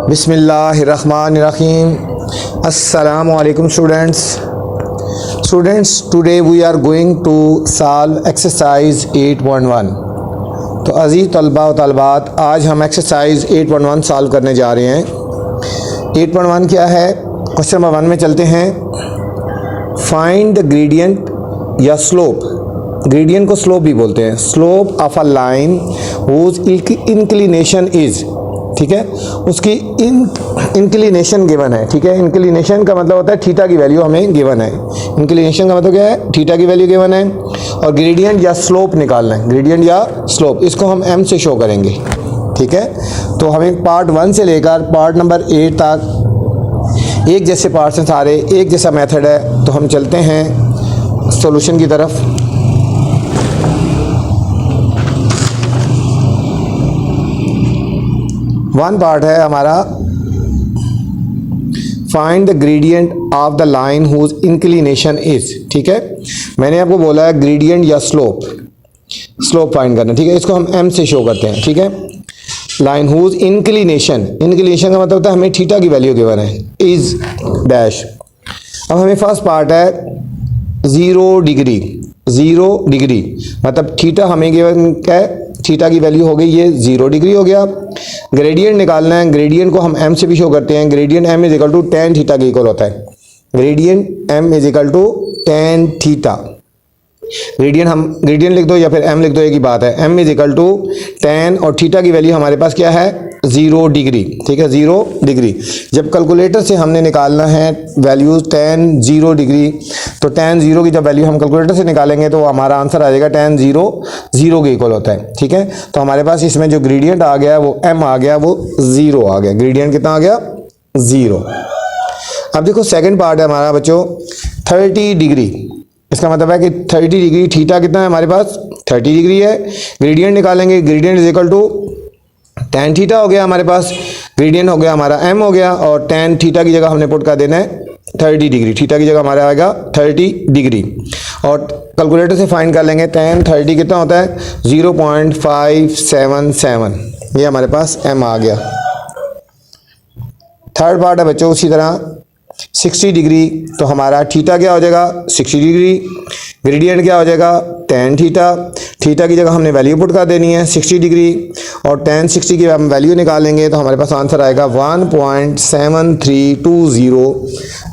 बिस्मिल्लाहिर्रहमानिर्रहीम। अस्सलामु अलैकुम students, today we are going to solve exercise 8.1। तो अज़ीज़ तलबा व तलबात, आज हम एक्सरसाइज 8.1 सॉल्व करने जा रहे हैं। 8.1 क्या है? क्वेश्चन नंबर 1 में चलते हैं। फाइंड द ग्रेडियंट या स्लोप, ग्रेडियंट को स्लोप भी बोलते हैं, slope of a line whose inclination is, ठीक है, उसकी इंक्लिनेशन गिवन है, ठीक है। इंक्लिनेशन का मतलब होता है थीटा की वैल्यू हमें गिवन है। इंक्लिनेशन का मतलब क्या है? थीटा की वैल्यू गिवन है। और ग्रेडियंट या स्लोप निकालना है, ग्रेडियंट या स्लोप, इसको हम m से शो करेंगे, ठीक है। तो हमें पार्ट 1 से लेकर पार्ट नंबर 8 तक एक जैसे पार्ट्स हैं, सारे एक जैसा मेथड है। तो हम चलते हैं सॉल्यूशन की तरफ। वन पार्ट है हमारा, find the gradient of the line whose inclination is, ठीक है। मैंने आपको बोला है ग्रेडियंट या स्लोप, स्लोप फाइंड करना, ठीक है। इसको हम m से शो करते हैं, ठीक है। लाइन हुज इंक्लिनेशन, इंक्लिनेशन का मतलब होता है हमें थीटा की वैल्यू गिवन है, इज डैश। अब हमें फर्स्ट पार्ट है 0 डिग्री, 0 डिग्री मतलब थीटा हमें गिवन क्या है? थीटा की वैल्यू हो गई ये 0 डिग्री हो गया। ग्रेडियंट निकालना है, ग्रेडियंट को हम m से भी शो करते हैं। Gradient m is equal to tan theta के इक्वल होता है। Gradient m is equal to tan theta. Gradient हम ग्रेडियंट लिख दो या फिर m लिख दो, एक ही बात है। m is equal to tan और थीटा की वैल्यू हमारे पास क्या है? 0 डिग्री, ठीक है, 0 डिग्री। जब कैलकुलेटर से हमने निकालना है वैल्यूज tan 0 डिग्री, तो tan 0 की जब वैल्यू हम कैलकुलेटर से निकालेंगे तो हमारा आंसर आ जाएगा tan 0 0 के इक्वल होता है, ठीक है। तो हमारे पास इसमें जो ग्रेडियंट आ गया वो m आ गया, वो 0 आ गया। ग्रेडियंट कितना आ गया? 0। अब देखो सेकंड पार्ट है हमारा बच्चों 30 डिग्री। इसका मतलब है कि 30 डिग्री थीटा कितना है हमारे पास? 30 डिग्री है। ग्रेडियंट निकालेंगे, gradient is equal to tan theta हो गया हमारे पास, ग्रेडियंट हो गया हमारा m हो गया, और tan थीटा की जगह हमने पुट कर देना है 30 डिग्री। थीटा की जगह हमारा आएगा 30 डिग्री। और कैलकुलेटर से फाइंड कर लेंगे tan 30 कितना होता है? 0.577। ये हमारे पास m आ गया। थर्ड पार्ट है बच्चों उसी तरह 60 डिग्री, तो हमारा थीटा क्या हो जाएगा? 60 डिग्री। ग्रेडियंट क्या हो जाएगा? tan theta. थीटा की जगह हमने वैल्यू पुट कर देनी है 60 डिग्री, और tan 60 की हम वैल्यू निकालेंगे तो हमारे पास आंसर आएगा 1.7320।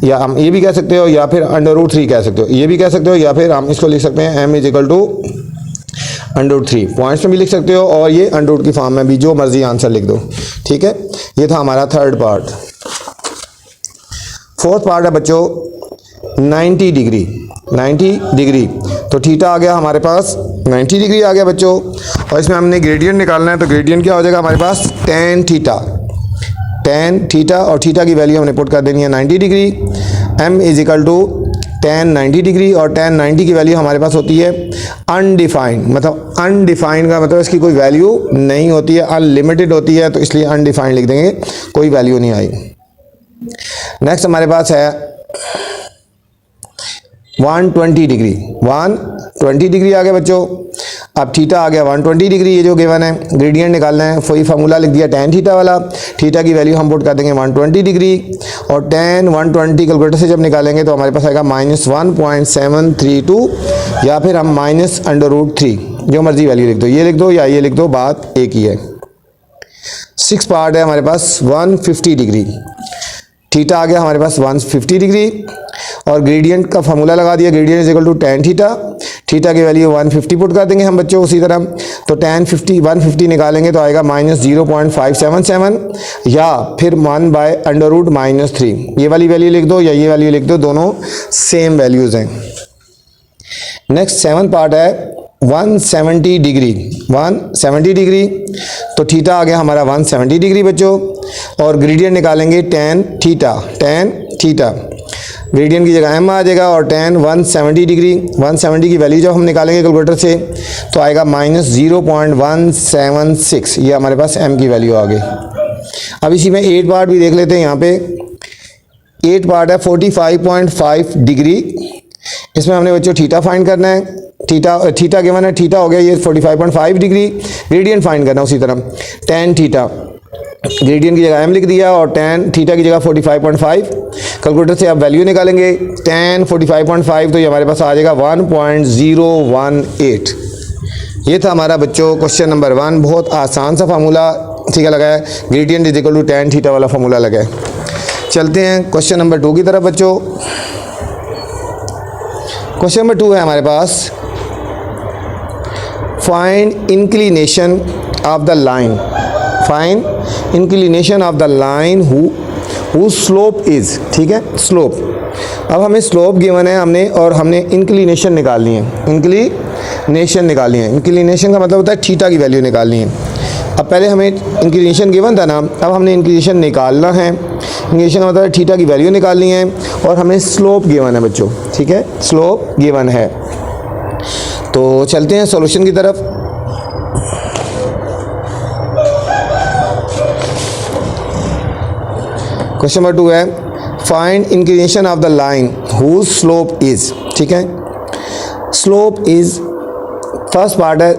या हम ये भी कह सकते हो या फिर √3 कह सकते हो, ये भी कह सकते हो, या फिर हम इसको लिख सकते हैं m is equal to √3। Points में भी लिख सकते हो और ये अंडर की फॉर्म में भी, जो मर्जी आंसर लिख दो, ठीक है। ये था हमारा थर्ड पार्ट। फोर्थ पार्ट है बच्चों 90 डिग्री, 90 डिग्री। तो थीटा आ गया हमारे पास 90 डिग्री आ गया बच्चों, और इसमें हमने ग्रेडियंट निकालना है। तो ग्रेडियंट क्या हो जाएगा हमारे पास? tan थीटा, tan थीटा, और थीटा की वैल्यू हमने पुट कर देनी है 90 degree. m is equal to tan 90 degree, और tan 90 की वैल्यू हमारे पास होती है अनडिफाइंड। मतलब अनडिफाइंड का मतलब इसकी कोई वैल्यू नहीं होती है, अनलिमिटेड होती है, तो इसलिए अनडिफाइंड लिख देंगे, कोई वैल्यू नहीं आई। नेक्स्ट हमारे पास है 120 डिग्री, 120 डिग्री आ गया बच्चों। अब थीटा आ गया 120 डिग्री, ये जो गिवन है। ग्रेडियंट निकालना है, वही फार्मूला लिख दिया tan थीटा वाला। थीटा की वैल्यू हम पुट कर देंगे 120 डिग्री, और tan 120 कैलकुलेटर से जब निकालेंगे तो हमारे पास आएगा -1.732, या फिर हम -√3, जो मर्जी वैल्यू लिख दो, ये लिख दो या ये लिख दो, बात एक ही है। 6 पार्ट है हमारे पास 150 डिग्री। थीटा आ गया हमारे पास 150 डिग्री, और ग्रेडियंट का फार्मूला लगा दिया, gradient is equal to tan theta. Theta की वैल्यू 150 पुट कर देंगे हम बच्चों उसी तरह। तो tan 150 निकालेंगे तो आएगा -0.577, या फिर 1/√-3। ये वाली वैल्यू लिख दो या ये वैल्यू लिख दो, दोनों सेम वैल्यूज़ हैं। नेक्स्ट 7 पार्ट है 170 डिग्री, 170 डिग्री। तो थीटा आ गया हमारा 170 डिग्री बच्चों, और ग्रेडियंट निकालेंगे tan theta, tan theta. Gradient की जगह m आ जाएगा, और tan 170 डिग्री, 170 की वैल्यू जब हम निकालेंगे कैलकुलेटर से तो आएगा -0.176। ये हमारे पास m की वैल्यू आ गई। अब इसी में 8 पार्ट भी देख लेते हैं। यहाँ पे 8 पार्ट है 45.5 डिग्री। इसमें हमने बच्चों थीटा फाइंड करना है। थीटा गिवन है, थीटा हो गया ये 45.5 डिग्री। ग्रेडियंट फाइंड करना उसी तरह tan थीटा। ग्रेडियंट की जगह m लिख दिया और tan थीटा की जगह 45.5। कैलकुलेटर से आप वैल्यू निकालेंगे tan 45.5, तो ये हमारे पास आ जाएगा 1.018। ये था हमारा बच्चों क्वेश्चन नंबर 1। बहुत आसान सा फार्मूला ठीक है लगा है, gradient is equal to tan theta वाला फार्मूला लगा है। चलते हैं क्वेश्चन नंबर 2 की तरफ बच्चों। क्वेश्चन नंबर 2 है हमारे पास, find inclination of the line, find inclination of the line who slope is, ठीक है स्लोप। अब हमें स्लोप गिवन है हमने इंक्लिनेशन निकालनी है, इंक्लिनेशन निकालनी है। इंक्लिनेशन का मतलब होता है थीटा की वैल्यू निकालनी है। अब पहले हमें इंक्लिनेशन गिवन था ना, अब हमने इंक्लिनेशन निकालना है। इंक्लिनेशन का मतलब है थीटा की वैल्यू निकालनी है और हमें स्लोप गिवन है बच्चों, ठीक है स्लोप गिवन है। तो चलते हैं सॉल्यूशन की तरफ। क्वेश्चन नंबर 2 है, find inclination of the line whose slope is, ठीक है स्लोप इज, फर्स्ट पार्ट है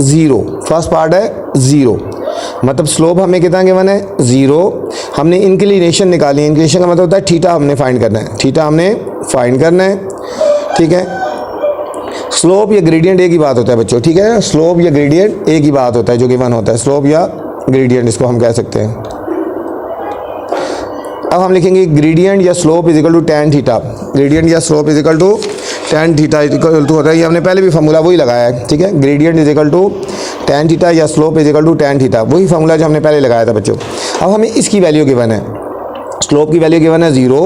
0, फर्स्ट पार्ट है 0, मतलब स्लोप हमें कितना गिवन है 0। हमने इंक्लिनेशन निकाली है, इंक्लिनेशन का मतलब होता है थीटा हमने फाइंड करना है, थीटा हमने फाइंड करना है, ठीक है। स्लोप या ग्रेडियंट एक ही बात होता है बच्चों, ठीक है स्लोप या ग्रेडियंट एक ही बात होता है जो गिवन होता है, स्लोप या ग्रेडियंट इसको हम कह सकते हैं। अब हम लिखेंगे ग्रेडियंट या slope is equal to tan theta, gradient या slope is equal to tan theta equal to होता है, ये हमने पहले भी फार्मूला वही लगाया है, ठीक है gradient is equal to tan theta या slope is equal to tan theta, वही फार्मूला जो हमने पहले लगाया था बच्चों। अब हमें इसकी वैल्यू गिवन है, स्लोप की वैल्यू गिवन है 0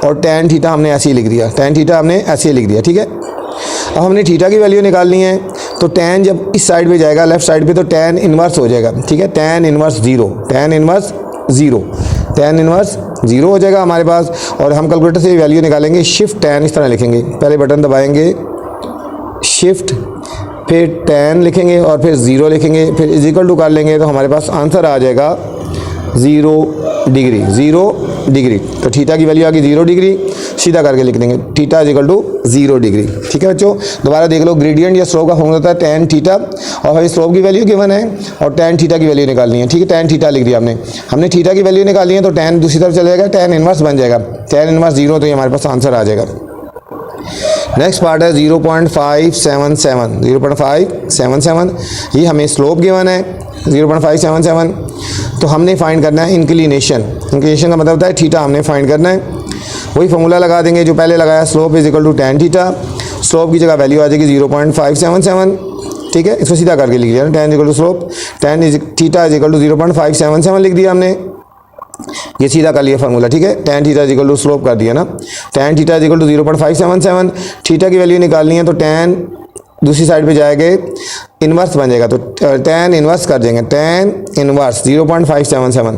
और tan थीटा हमने ऐसे ही लिख दिया, tan थीटा हमने ऐसे ही लिख दिया, ठीक है। अब हमने थीटा की वैल्यू निकालनी है, तो tan जब इस साइड पे जाएगा लेफ्ट साइड पे तो tan इनवर्स हो जाएगा, ठीक है tan inverse 0, tan inverse 0, tan inverse 0 हो जाएगा हमारे पास। और हम कैलकुलेटर से वैल्यू निकालेंगे, शिफ्ट tan इस तरह लिखेंगे, पहले बटन दबाएंगे शिफ्ट फिर tan लिखेंगे और फिर 0 लिखेंगे, फिर इज इक्वल टू कर लेंगे तो हमारे पास आंसर आ जाएगा 0 डिग्री, 0 डिग्री। तो थीटा की वैल्यू आ गई 0 डिग्री, सीधा करके लिख देंगे theta is equal to 0 degree, ठीक है बच्चों। दोबारा देख लो, ग्रेडियंट या स्लोप का फॉर्मूला होता है tan थीटा और हमें स्लोप की वैल्यू गिवन है और tan थीटा की वैल्यू निकालनी है, ठीक है tan थीटा लिख दिया हमने थीटा की वैल्यू निकालनी है तो tan दूसरी तरफ चले जाएगा, tan इनवर्स बन जाएगा, tan इनवर्स 0, तो ये हमारे पास आंसर आ जाएगा। नेक्स्ट पार्ट है 0.577, 0.577, ये हमें स्लोप गिवन है 0.577, तो हमने फाइंड करना है इंक्लिनेशन, इंक्लिनेशन का मतलब होता है थीटा हमने फाइंड करना है। वही फॉर्मूला लगा देंगे जो पहले लगाया, slope is equal to tan theta, slope की जगह वैल्यू आ जाएगी 0.577, ठीक है इसको सीधा करके लिख दिया ना, tan equal to slope, tan is theta is equal to 0.577 लिख दिया हमने, ये सीधा कर लिया फार्मूला, ठीक है tan theta is equal to slope कर दिया ना, tan theta is equal to 0.577, theta की वैल्यू निकालनी है तो tan दूसरी साइड पे जाएंगे इन्वर्स बन जाएगा, तो tan इन्वर्स कर देंगे, tan इन्वर्स 0.577,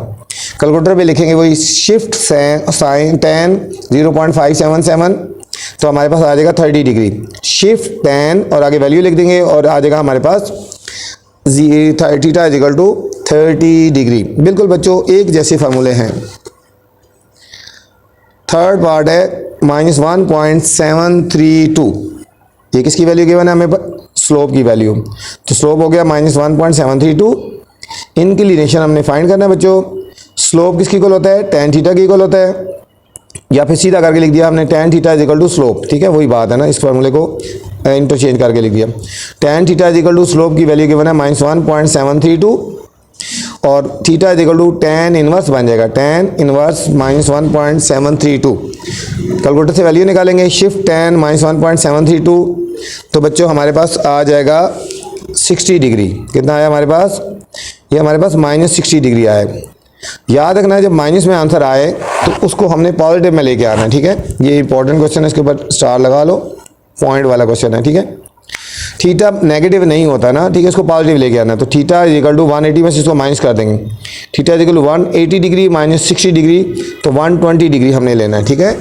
कैलकुलेटर पे लिखेंगे वही शिफ्ट साइन tan 0.577, तो हमारे पास आ जाएगा 30 डिग्री, शिफ्ट tan और आगे वैल्यू लिख देंगे और आ जाएगा हमारे पास theta is equal to 30 degree. बिल्कुल बच्चों एक जैसे फार्मूले हैं। थर्ड पार्ट है -1.732, ये किसकी वैल्यू गिवन है हमें, स्लोप की वैल्यू, तो स्लोप हो गया -1.732। इंक्लिनेशन हमने फाइंड करना है बच्चों, स्लोप किसकी इक्वल होता है tan थीटा की इक्वल होता है, या फिर सीधा करके लिख दिया हमने tan theta is equal to slope, ठीक है वही बात है ना, इस फार्मूले को इंटरचेंज करके लिख दिया। tan theta is equal to slope की वैल्यू गिवन है -1.732 और theta is equal to tan inverse बन जाएगा, tan इनवर्स -1.732। कैलकुलेटर से वैल्यू निकालेंगे, शिफ्ट tan -1.732, तो बच्चों हमारे पास आ जाएगा 60 डिग्री। कितना आया हमारे पास, ये हमारे पास -60 डिग्री आया। याद रखना है जब माइनस में आंसर आए तो उसको हमने पॉजिटिव में लेके आना है, ठीक है ये इंपॉर्टेंट क्वेश्चन है, इसके ऊपर स्टार लगा लो, पॉइंट वाला क्वेश्चन है, ठीक है। थीटा नेगेटिव नहीं होता ना, ठीक है इसको पॉजिटिव लेके आना है, तो थीटा इज इक्वल टू 180 में से इसको माइनस कर देंगे, theta is equal to 180 degree -60 degree, तो 120 डिग्री हमने लेना है, ठीक है।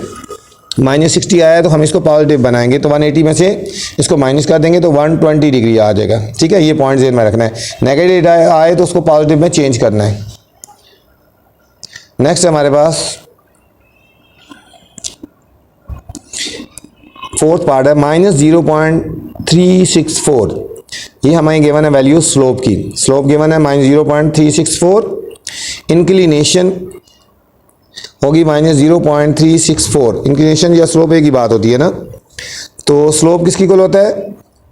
-60 आया है तो हम इसको पॉजिटिव बनाएंगे, तो 180 में से इसको माइनस कर देंगे तो 120 डिग्री आ जाएगा, ठीक है ये पॉइंट ज़हन में रखना है। नेगेटिव आए तो उसको पॉजिटिव में चेंज करना है। नेक्स्ट हमारे पास फोर्थ पार्ट है -0.364, ये हमारी गिवन है वैल्यू स्लोप की, स्लोप गिवन है -0.364, इंक्लिनेशन होगी -0.364। इंक्लिनेशन या स्लोप एक ही बात होती है ना। तो स्लोप किसकी इक्वल होता है,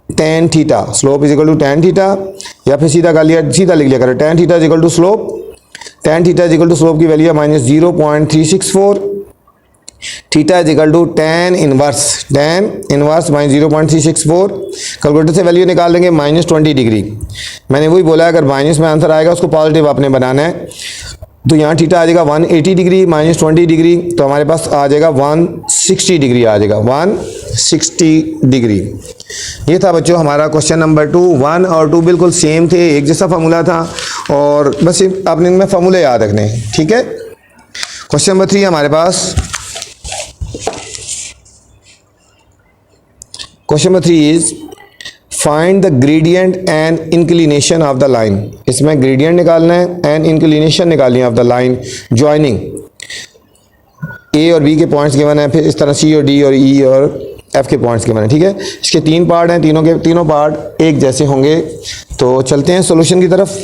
tan theta. Slope is equal to tan theta, या फिर सीधा कर लिया, सीधा लिख लिया करें, tan theta is equal to slope. tan theta is equal to slope की वैल्यू है -0.364, theta is equal to tan inverse -0.364। Calculator से वैल्यू निकाल लेंगे -20 डिग्री। मैंने वही बोला अगर माइनस में आंसर आएगा उसको पॉजिटिव आपने बनाना है। तो यहाँ थीटा आ जाएगा 180 डिग्री -20 डिग्री, तो हमारे पास आ जाएगा 160 डिग्री आ जाएगा, 160 डिग्री। ये था बच्चों हमारा क्वेश्चन नंबर 2। 1 और 2 बिल्कुल सेम थे, एक जैसा फार्मूला था, और बस आपने इनमें फार्मूले याद रखने हैं, ठीक है। क्वेश्चन नंबर 3 हमारे पास, question number 3 is find the gradient and inclination of the line. इसमें ग्रेडियंट निकालना है एंड इंक्लिनेशन निकालनी है of the line joining A और बी के पॉइंट्स गिवन है, फिर इस तरह सी और डी और ई और एफ के पॉइंट्स गिवन है, ठीक है। इसके 3 पार्ट हैं, तीनों पार्ट एक जैसे होंगे। तो चलते हैं सॉल्यूशन की तरफ।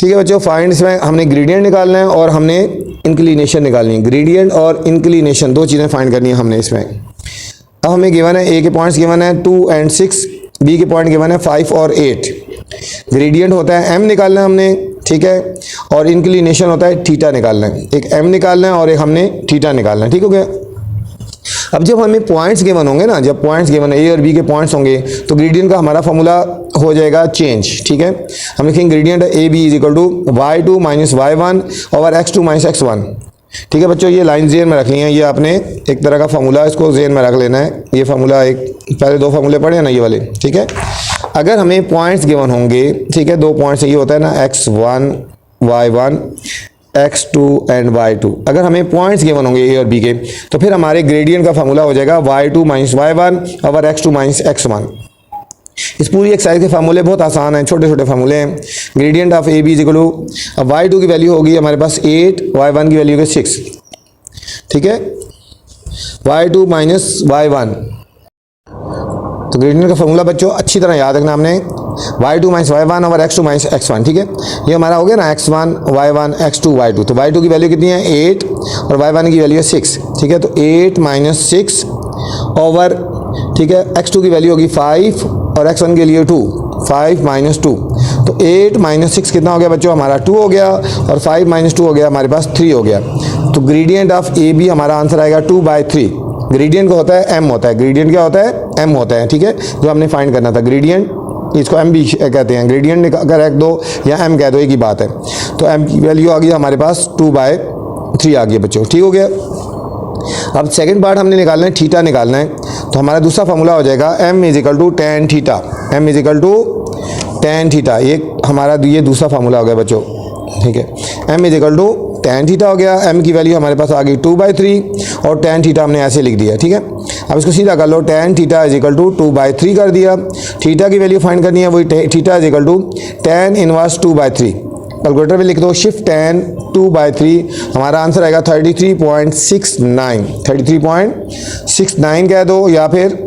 ठीक है बच्चों, फाइंड, इसमें हमने ग्रेडियंट निकालना है और हमने इंक्लिनेशन निकालनी है। ग्रेडियंट और इंक्लिनेशन दो चीज़ें फाइंड करनी है हमने इसमें। अब हमें गिवन है ए के पॉइंट्स गिवन है 2 और 6, बी के पॉइंट गिवन है 5 और 8। ग्रेडियंट होता है एम निकालना है हमने, ठीक है, और इंक्लिनेशन होता है थीटा निकालना है। एक एम निकालना है और एक हमने थीटा निकालना है, ठीक हो गया। अब जब हमें पॉइंट्स गिवन होंगे ना, जब पॉइंट्स गिवन है ए और बी के पॉइंट्स होंगे, तो ग्रेडियंट का हमारा फॉर्मूला हो जाएगा चेंज, ठीक है। हम लिखेंगे gradient A B is equal to y2 minus y1 over x2 minus x1, ठीक है बच्चों। ये लाइन जेन में रख ली है, ये आपने एक तरह का फार्मूला इसको जेन में रख लेना है। ये फार्मूला एक पहले 2 फार्मूले पढ़े ना ये वाले, ठीक है। अगर हमें पॉइंट्स गिवन होंगे, ठीक है, 2 पॉइंट्स ये होता है ना x1 y1 x2 and y2। अगर हमें पॉइंट्स गिवन होंगे ए और बी के, तो फिर हमारे ग्रेडियंट का फार्मूला हो जाएगा y2 minus y1 over x2 minus x1। इस पूरी एक्सरसाइज के फार्मूले बहुत आसान हैं, छोटे छोटे फार्मूले हैं। Gradient of A B is equal to, अब y2 की वैल्यू होगी हमारे पास 8, y1 की वैल्यू होगी 6, ठीक है, y2 माइनस y1। तो ग्रेडियंट का फार्मूला बच्चों अच्छी तरह याद रखना हमने, y2 minus y1 over x2 minus x1, ठीक है। ये हमारा हो गया ना x1 y1 x2 y2। तो y2 की वैल्यू कितनी है 8 और y1 की वैल्यू है 6, ठीक है। तो 8 माइनस 6 ओवर, ठीक है, x2 की वैल्यू होगी 5 और x1 के लिए 2, 5 माइनस 2। तो 8 माइनस 6 कितना हो गया बच्चों हमारा 2 हो गया, और 5 माइनस 2 हो गया हमारे पास 3 हो गया। तो ग्रेडियंट ऑफ ए बी हमारा आंसर आएगा 2/3। ग्रेडियंट का होता है एम होता है, ग्रेडियंट क्या होता है एम होता है, ठीक है, जो हमने फाइंड करना था। ग्रेडियंट इसको एम भी कहते हैं, ग्रेडियंट अगर रख दो या एम कह दो एक ही बात है। तो एम की वैल्यू आ गई हमारे पास 2/3 आ गई बच्चों, ठीक हो गया। अब सेकंड पार्ट हमने निकालना है, थीटा निकालना है। तो हमारा दूसरा फार्मूला हो जाएगा m is equal to tan theta, m is equal to tan theta. ये हमारा ये दूसरा फार्मूला हो गया बच्चों, ठीक है। m is equal to tan theta हो गया, m की वैल्यू हमारे पास आ गई 2/3 और tan थीटा हमने ऐसे लिख दिया, ठीक है। अब इसको सीधा कर लो, tan theta is equal to 2/3 कर दिया। थीटा की वैल्यू फाइंड करनी है, वही theta is equal to tan inverse 2/3। Calculator में लिख दो शिफ्ट tan 2/3, हमारा आंसर आएगा 33.69, 33.69 कह दो, या फिर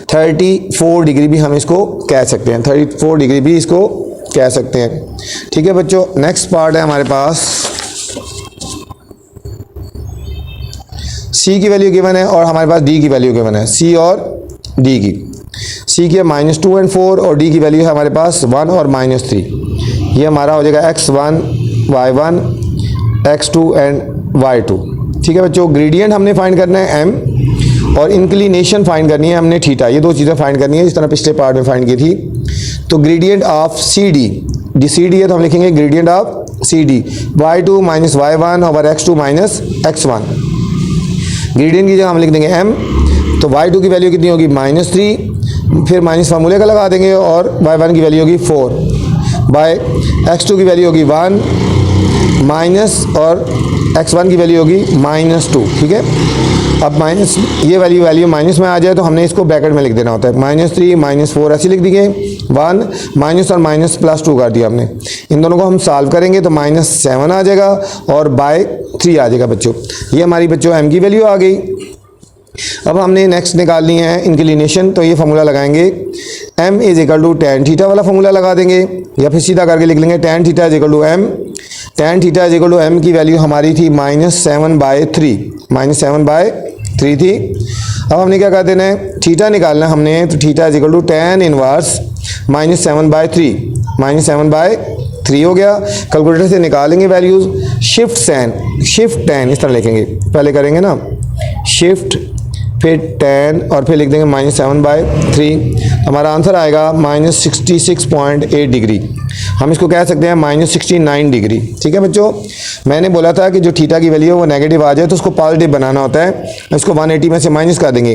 34 डिग्री भी हम इसको कह सकते हैं, 34 डिग्री भी इसको कह सकते हैं, ठीक है बच्चों। नेक्स्ट पार्ट है हमारे पास, सी की वैल्यू गिवन है और हमारे पास डी की वैल्यू गिवन है, सी और डी की। सी की है -2 और 4 और डी की वैल्यू है हमारे पास 1 और -3। ये हमारा हो जाएगा x1 y1 x2 and y2, ठीक है बच्चों। ग्रेडियंट हमने फाइंड करना है m और इंक्लिनेशन फाइंड करनी है हमने थीटा। ये दो चीज़ें फाइंड करनी है, जिस तरह पिछले पार्ट में फाइंड की थी। तो gradient of C D C D है, तो हम लिखेंगे gradient of C D y2 minus y1 over x2 minus x1। Gradient की जगह हम लिख देंगे m। तो y2 की वैल्यू कितनी होगी -3, फिर माइनस फार्मूले का लगा देंगे, और y1 की वैल्यू होगी 4 बाय x2 की वैल्यू होगी 1 माइनस, और x1 की वैल्यू होगी -2, ठीक है। अब माइनस ये वैल्यू माइनस में आ जाए तो हमने इसको ब्रैकेट में लिख देना होता है, -3 -4 ऐसे लिख दिए, 1 माइनस और माइनस +2 कर दिया हमने। इन दोनों को हम सॉल्व करेंगे तो -7 आ जाएगा और बाय 3 आ जाएगा बच्चों। ये हमारी बच्चों m की वैल्यू आ गई। अब हमने नेक्स्ट निकालनी है इंक्लिनेशन, तो ये फार्मूला लगाएंगे m is equal to tan theta वाला फार्मूला लगा देंगे, या फिर सीधा करके लिख लेंगे tan theta is equal to m। tan theta is equal to m की वैल्यू हमारी थी -7/3, -7/3 थी। अब हमने क्या कर देना है, थीटा निकालना है हमने, तो theta is equal to tan inverse -7/3, -7/3 हो गया। कैलकुलेटर से निकालेंगे वैल्यूज़, शिफ्ट tan इस तरह लिखेंगे, पहले करेंगे ना शिफ्ट फिर tan और फिर लिख देंगे -7/3, हमारा आंसर आएगा -66.8 डिग्री। हम इसको कह सकते हैं -69 डिग्री। ठीक है बच्चों, मैंने बोला था कि जो थीटा की वैल्यू है वो नेगेटिव आ जाए तो उसको पॉजिटिव बनाना होता है। इसको 180 में से माइनस कर देंगे,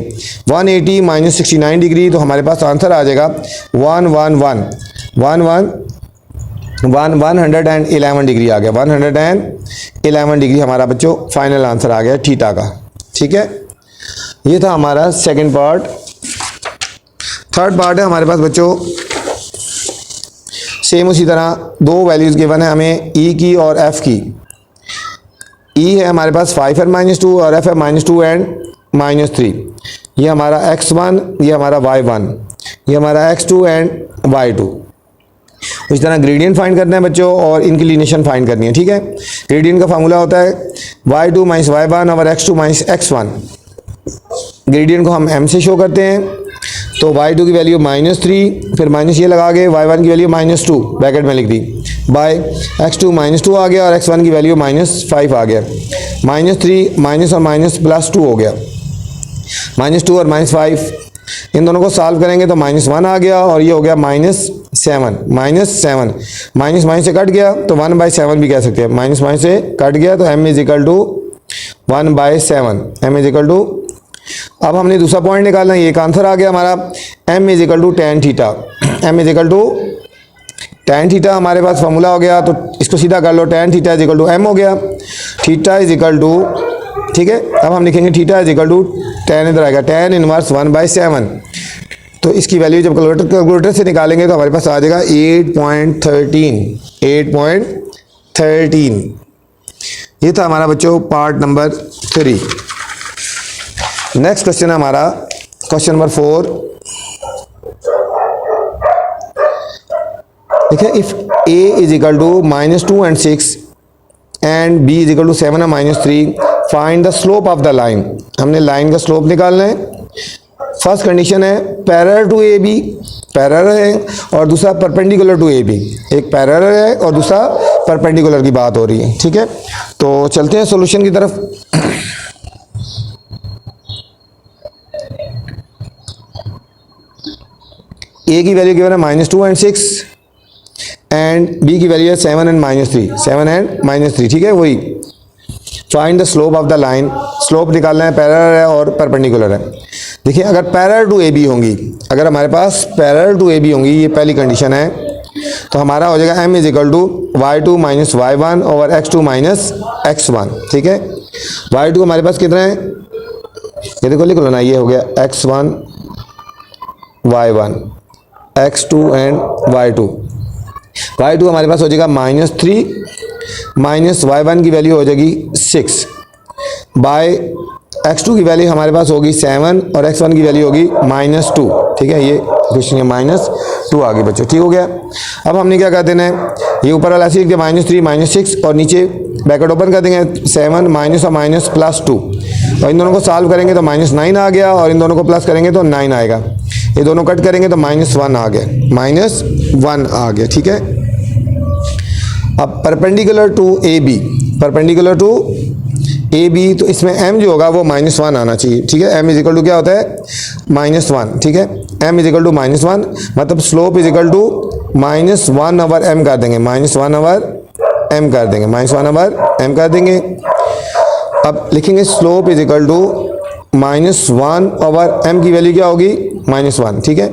180 -69 डिग्री, तो हमारे पास आंसर आ जाएगा 111 डिग्री आ गया। 111 डिग्री हमारा बच्चों फाइनल आंसर आ गया थीटा का। ठीक है, ये था हमारा सेकंड पार्ट। थर्ड पार्ट है हमारे पास बच्चों, सेम उसी तरह दो वैल्यूज़ गिवन है हमें e की और f की। e है हमारे पास 5 और -2 और f है -2 एंड -3। ये हमारा x1, ये हमारा y1, ये हमारा x2 एंड y2। इस तरह ग्रेडियंट फाइंड करना है बच्चों और इंक्लिनेशन फाइंड करनी है। ठीक है, ग्रेडियंट का फार्मूला होता है y2 - y1 और x2 - x1। ग्रेडियंट को हम m से शो करते हैं, तो y2 की वैल्यू -3, फिर माइनस ये लगा के y1 की वैल्यू -2 ब्रैकेट में लिख दी, बाय x2 -2 आ गया और x1 की वैल्यू -5 आ गया। -3 माइनस और माइनस +2 हो गया, -2 और -5, इन दोनों को सॉल्व करेंगे तो -1 आ गया और ये हो गया -7, माइनस से कट गया तो 1/7 भी कह सकते हैं, माइनस से कट गया तो m is equal to 1/7, m is equal to. अब हमने दूसरा पॉइंट निकालना है, ये एक आंसर आ गया हमारा, m is equal to tan theta, m is equal to tan theta हमारे पास फार्मूला हो गया, तो इसको सीधा कर लो, tan theta is equal to m हो गया, थीटा इज इक्वल टू, ठीक है। अब हम लिखेंगे theta is equal to tan, इधर आएगा tan इनवर्स 1/7, तो इसकी वैल्यू जब कैलकुलेटर से निकालेंगे तो हमारे पास आ जाएगा 8.13। ये था हमारा बच्चों पार्ट नंबर 3। नेक्स्ट क्वेश्चन है हमारा क्वेश्चन नंबर 4। देखिए, if a is equal to -2 and 6 and b is equal to 7 और -3, find the slope of the line. हमने लाइन का स्लोप निकालना है। फर्स्ट कंडीशन है parallel to A B, parallel है, और दूसरा परपेंडिकुलर टू ए बी। एक पैरेलल है और दूसरा परपेंडिकुलर की बात हो रही है। ठीक है, तो चलते हैं सॉल्यूशन की तरफ। ए की वैल्यू गिवन है -2 and 6 एंड बी की वैल्यू है 7 and -3। ठीक है, वही find the slope of the line. Slope निकालना है, पैरेलल है और परपेंडिकुलर है। देखिए, अगर पैरेलल टू ए बी होंगी, अगर हमारे पास पैरेलल टू ए बी होंगी, ये पहली कंडीशन है, तो हमारा हो जाएगा m is equal to y2 - y1 over x2 - x1। ठीक है, y2 हमारे पास कितना है, ये देखो लिख लो ना, ये हो गया x1 y1 x2 and y2 हमारे पास हो जाएगा -3 माइनस y1 की वैल्यू हो जाएगी 6 बाय x2 की वैल्यू हमारे पास होगी 7 और x1 की वैल्यू होगी -2। ठीक है, ये क्वेश्चन है -2 आ गई बच्चों। ठीक हो गया। अब हमने क्या कर देना है, ये ऊपर वाला ऐसे लिख दिया -3 -6 और नीचे ब्रैकेट ओपन कर देंगे 7 माइनस और माइनस +2, और इन दोनों को सॉल्व करेंगे तो -9 आ गया और इन दोनों को प्लस करेंगे तो 9 आएगा। ये दोनों कट करेंगे तो -1 आ गया, -1 आ गया। ठीक है, अब perpendicular to A B, perpendicular to A B, तो इसमें m जो होगा वो -1 आना चाहिए। ठीक है, m इज इक्वल टू क्या होता है -1। ठीक है, m इज इक्वल टू -1, मतलब slope is equal to -1 over m कर देंगे, -1 ओवर m कर देंगे, -1 ओवर m कर देंगे। अब लिखेंगे slope is equal to -1 over m की वैल्यू क्या होगी -1। ठीक है,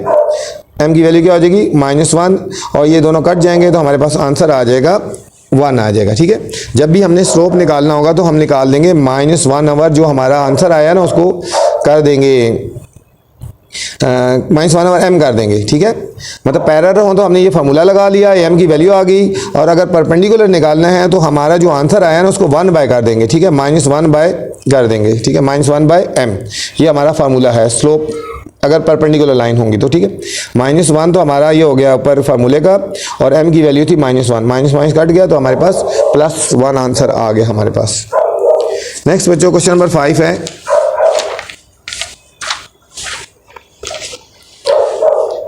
m की वैल्यू क्या हो जाएगी -1, और ये दोनों कट जाएंगे तो हमारे पास आंसर आ जाएगा 1 आ जाएगा। ठीक है, जब भी हमने स्लोप निकालना होगा तो हम निकाल देंगे -1 ओवर जो हमारा आंसर आया ना उसको कर देंगे -1 ओवर m कर देंगे, ठीक है। मतलब पैरेलल हो तो हमने ये फार्मूला लगा लिया, m की वैल्यू आ गई, और अगर परपेंडिकुलर निकालना है तो हमारा जो आंसर आया ना उसको 1 बाय कर देंगे, ठीक है, -1 बाय कर देंगे, ठीक है, -1 बाय m, ये हमारा फार्मूला है स्लोप अगर परपेंडिकुलर लाइन होंगी तो, ठीक है। -1 तो हमारा ये हो गया ऊपर फार्मूले का, और m की वैल्यू थी -1, माइनस कट गया तो हमारे पास +1 आंसर आ गया हमारे पास। नेक्स्ट बच्चों क्वेश्चन नंबर 5 है।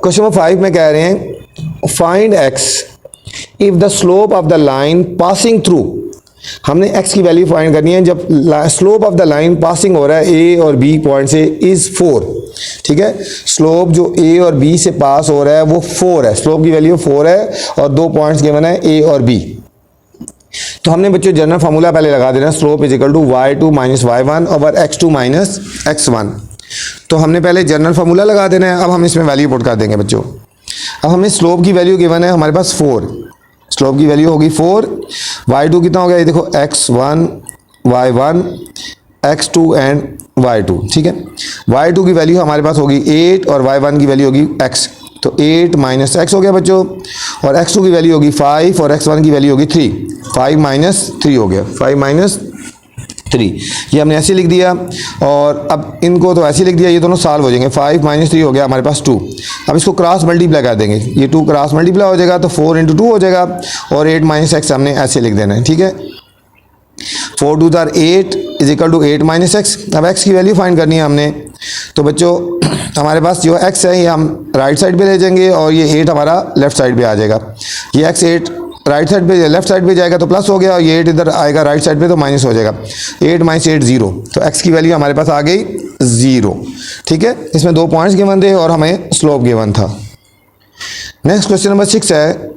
क्वेश्चन नंबर 5 में कह रहे हैं find x if the slope of the line passing through. हमने x की वैल्यू फाइंड करनी है जब slope of the line passing हो रहा है a और b पॉइंट से इज 4, ठीक है। स्लोप जो a और b से पास हो रहा है वो 4 है, स्लोप की वैल्यू 4 है और 2 पॉइंट्स गिवन है a और b। तो हमने बच्चों जनरल फार्मूला पहले लगा देना, slope is equal to y2 minus y1 over x2 minus x1। तो हमने पहले जनरल फार्मूला लगा देना है, अब हम इसमें वैल्यू पुट कर देंगे बच्चों। अब हमें स्लोप की वैल्यू गिवन है हमारे पास 4, स्लोप की वैल्यू होगी 4, y2 कितना हो गया ये देखो x1 y1 x2 and y2, ठीक है। y2 की वैल्यू हमारे पास होगी 8 और y1 की वैल्यू होगी x, तो 8 माइनस x हो गया बच्चों, और x2 की वैल्यू होगी 5 और x1 की वैल्यू होगी 3, 5 माइनस 3 हो गया, 5 माइनस 3, ये हमने ऐसे लिख दिया। और अब इनको तो ऐसे लिख दिया, ये दोनों सॉल्व हो जाएंगे, 5 माइनस 3 हो गया हमारे पास 2। अब इसको क्रॉस मल्टीप्लाई कर देंगे, ये 2 क्रॉस मल्टीप्लाई हो जाएगा तो 4 इंटू 2 हो जाएगा, और 8 माइनस x हमने ऐसे लिख देना है, ठीक है। 4 2 are 8 is equal to 8 minus x. अब x की वैल्यू फाइंड करनी है हमने, तो बच्चों हमारे पास जो x है ये हम राइट साइड पे ले जाएंगे और ये 8 हमारा लेफ्ट साइड पे आ जाएगा। ये x 8 राइट साइड पे लेफ्ट साइड पे जाएगा तो प्लस हो गया, और ये 8 इधर आएगा राइट साइड पे तो माइनस हो जाएगा। 8 माइनस 8 0, तो x की वैल्यू हमारे पास आ गई 0, ठीक है। इसमें 2 पॉइंट्स गिवन थे और हमें स्लोप गिवन था। नेक्स्ट क्वेश्चन नंबर 6 है।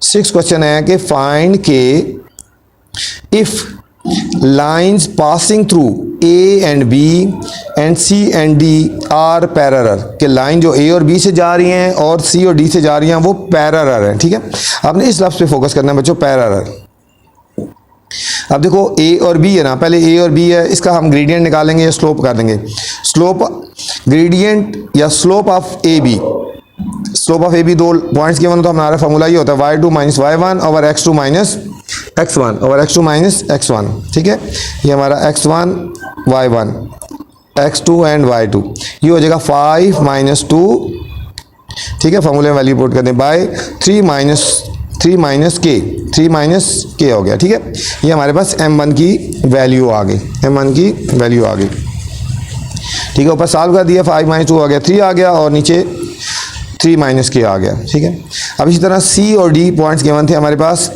6 क्वेश्चन है कि find k if lines passing through A and B and C and D are parallel, कि लाइन जो A और B से जा रही हैं और C और D से जा रही हैं वो पैरेलल है, ठीक है। आपने इस लफ्ज़ पे फोकस करना है बच्चों, पैरेलल। अब देखो A और B है ना, पहले A और B है, इसका हम ग्रेडियंट निकालेंगे या स्लोप कर देंगे। स्लोप ग्रेडियंट या slope of AB, slope of AB 2 points given तो हमारा फार्मूला ये होता है y2 minus y1 over x2 minus x1 over x2 minus x1, ठीक है। ये हमारा x1 y1 x2 and y2, ये हो जाएगा 5 माइनस 2, ठीक है। फार्मूले में वैल्यू पुट करने बाय 3 माइनस k हो गया, ठीक है। ये हमारे पास m1 की वैल्यू आ गई, m1 की वैल्यू आ गई, ठीक है। ऊपर सॉल्व कर दिया, 5 माइनस 2 आ गया 3 आ गया, और नीचे 3 माइनस के आ गया, ठीक है। अब इसी तरह C और D पॉइंट्स गिवन थे हमारे पास।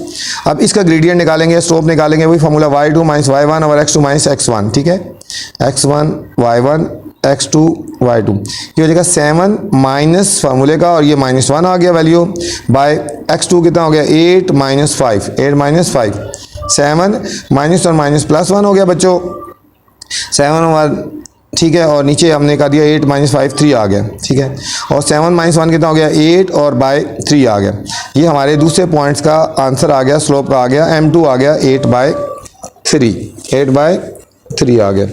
अब इसका ग्रेडियंट निकालेंगे, स्लोप निकालेंगे, वही formula y2 minus y1 over x2 minus x1, ठीक है। x1 y1 x2 y2, ये हो जाएगा 7 माइनस फार्मूले का, और ये -1 आ गया वैल्यू, बाय x2 कितना हो गया 8 माइनस 5, 8 माइनस 5, 7 माइनस और माइनस +1 हो गया बच्चों, 7 ओवर, ठीक है। और नीचे हमने कर दिया 8 माइनस 5 3 आ गया, ठीक है। और 7 माइनस 1 कितना हो गया 8 और बाय 3 आ गया। ये हमारे दूसरे पॉइंट्स का आंसर आ गया, स्लोप का आ गया, m2 आ गया 8 बाय 3 आ गया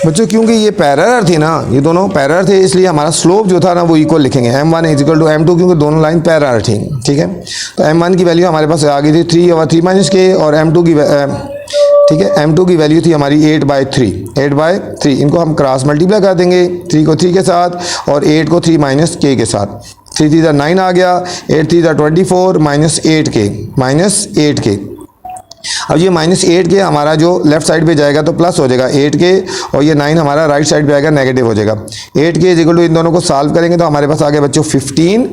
बच्चों। क्योंकि ये पैरेलल थी ना, ये दोनों पैरेलल थे, इसलिए हमारा स्लोप जो था ना वो इक्वल लिखेंगे, m1 is equal to m2, क्योंकि दोनों लाइन पैरेलल थी, ठीक है। तो m1 की वैल्यू हमारे पास आ गई थी 3 ओवर 3 माइनस के, और m2 की ठीक है, m2 की वैल्यू थी हमारी 8 बाय 3। इनको हम क्रॉस मल्टीप्लाई कर देंगे, 3 को 3 के साथ और 8 को 3 माइनस के साथ, 3 3 9 आ गया, 8 3 24 माइनस 8 के। अब ये -8 के हमारा जो लेफ्ट साइड पे जाएगा तो प्लस हो जाएगा 8 के, और ये 9 हमारा राइट साइड पे आएगा नेगेटिव हो जाएगा। 8 के इज इक्वल टू, इन दोनों को सॉल्व करेंगे तो हमारे पास आ गया बच्चों 15,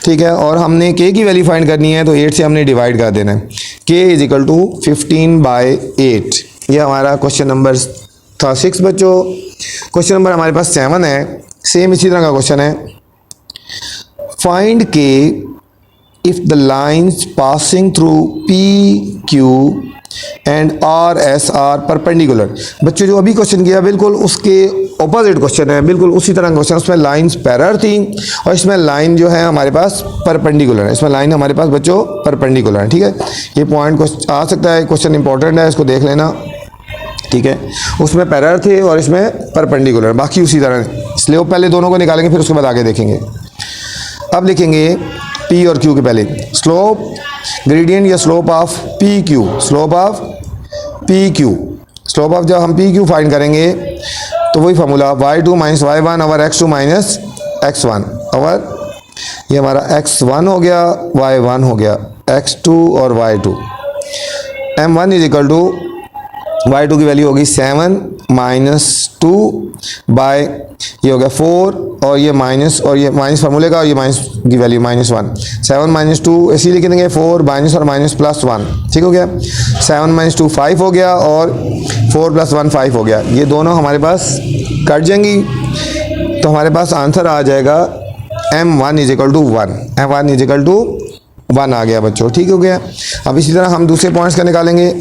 ठीक है। और हमने k की वैल्यू फाइंड करनी है तो 8 से हमने डिवाइड कर देना है, k is equal to 15 by 8। ये हमारा क्वेश्चन नंबर था 6 बच्चों। क्वेश्चन नंबर हमारे पास 7 है, सेम इसी तरह का क्वेश्चन है। Find k if the lines passing through P, Q and R, S are perpendicular। बच्चों जो अभी क्वेश्चन किया बिल्कुल उसके ऑपोजिट क्वेश्चन है, बिल्कुल उसी तरह का क्वेश्चन, उसमें लाइंस पैरेलल थी और इसमें लाइन जो है हमारे पास परपेंडिकुलर है, इसमें लाइन हमारे पास बच्चों परपेंडिकुलर है, ठीक है। ये पॉइंट आ सकता है, क्वेश्चन इंपॉर्टेंट है, इसको देख लेना। ठीक है, उसमें पैरेलल थे और इसमें परपेंडिकुलर, बाकी उसी तरह। स्लोप पहले दोनों को निकालेंगे, फिर उसके बाद आगे देखेंगे। अब लिखेंगे पी और क्यू के पहले स्लोप ग्रेडियंट या slope of P Q, slope of P Q. Slope of जब हम पी क्यू फाइंड करेंगे तो वही formula y2 minus y1 over x2 minus x1 over ये हमारा x1 हो गया, y1 हो गया, x2 और y2। m1 is equal to y2 की वैल्यू होगी 7 माइनस 2 बाय ये हो गया 4 और ये माइनस फार्मूले का, और ये माइनस की वैल्यू -1। 7 माइनस 2 ऐसे लिख देंगे, 4 माइनस और माइनस प्लस 1, ठीक हो गया। 7 माइनस 2 5 हो गया और 4 प्लस 1 5 हो गया। ये दोनों हमारे पास कट जाएंगी तो हमारे पास आंसर आ जाएगा m1 is equal to 1, m1 is equal to 1 आ गया बच्चों, ठीक हो गया। अब इसी तरह हम दूसरे पॉइंट्स का निकालेंगे।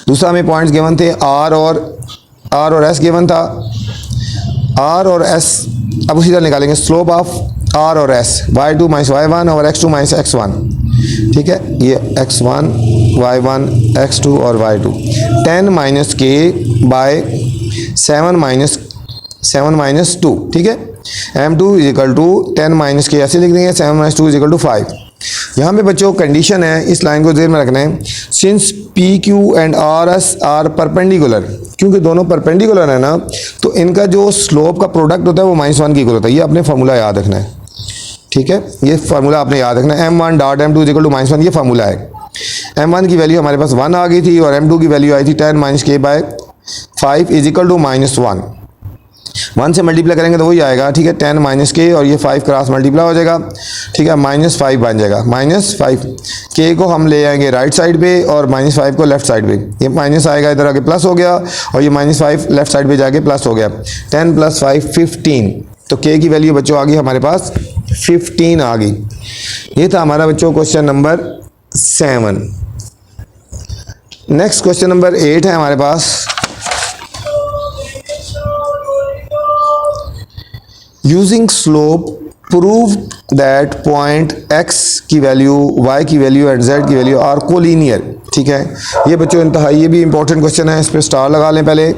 दूसरा हमें पॉइंट्स गिवन थे R और S गिवन था, R और S। अब उसी तरह निकालेंगे स्लोप ऑफ R और S, y2 माइनस y1 और x2 माइनस x1, ठीक है। ये x1 y1 x2 और y2 10 minus k bye 7 minus 2, ठीक है। m2 is equal to 10 minus के ऐसे लिख देंगे, 7 माइनस 2 इज इक्वल टू 5। यहाँ पे बच्चों कंडीशन है, इस लाइन को ध्यान में रखना है, since P Q and R S R perpendicular, क्योंकि दोनों परपेंडिकुलर है ना, तो इनका जो स्लोप का प्रोडक्ट होता है वो -1 की इक्वल होता है। ये अपने फार्मूला याद रखना है, ठीक है। ये फार्मूला आपने याद रखना है, m1 dot m2 is equal to -1, ये फार्मूला है। m1 की वैल्यू हमारे पास 1 आ गई थी और m2 की वैल्यू आई थी 10 माइनस के बाय 5 इज इक्वल टू -1। 1 से मल्टीप्लाई करेंगे तो वही आएगा, ठीक है। 10 माइनस के और ये 5 क्रॉस मल्टीप्लाई हो जाएगा, ठीक है, -5 बन जाएगा। -5 के को हम ले आएंगे राइट साइड पे और -5 को लेफ्ट साइड पे। ये माइनस आएगा इधर आके प्लस हो गया और ये -5 लेफ्ट साइड पे जाके प्लस हो गया। 10 प्लस 5 15, तो के की वैल्यू बच्चों आ गई हमारे पास 15 आ गई। ये था हमारा बच्चों question number 7। Next question number 8 है हमारे पास। Using slope prove that point x की वैल्यू, y की वैल्यू एंड z की वैल्यू आर कोलिनियर, ठीक है। ये बच्चों इंतहाई ये भी इंपॉर्टेंट क्वेश्चन है, इस पर स्टार लगा लें पहले।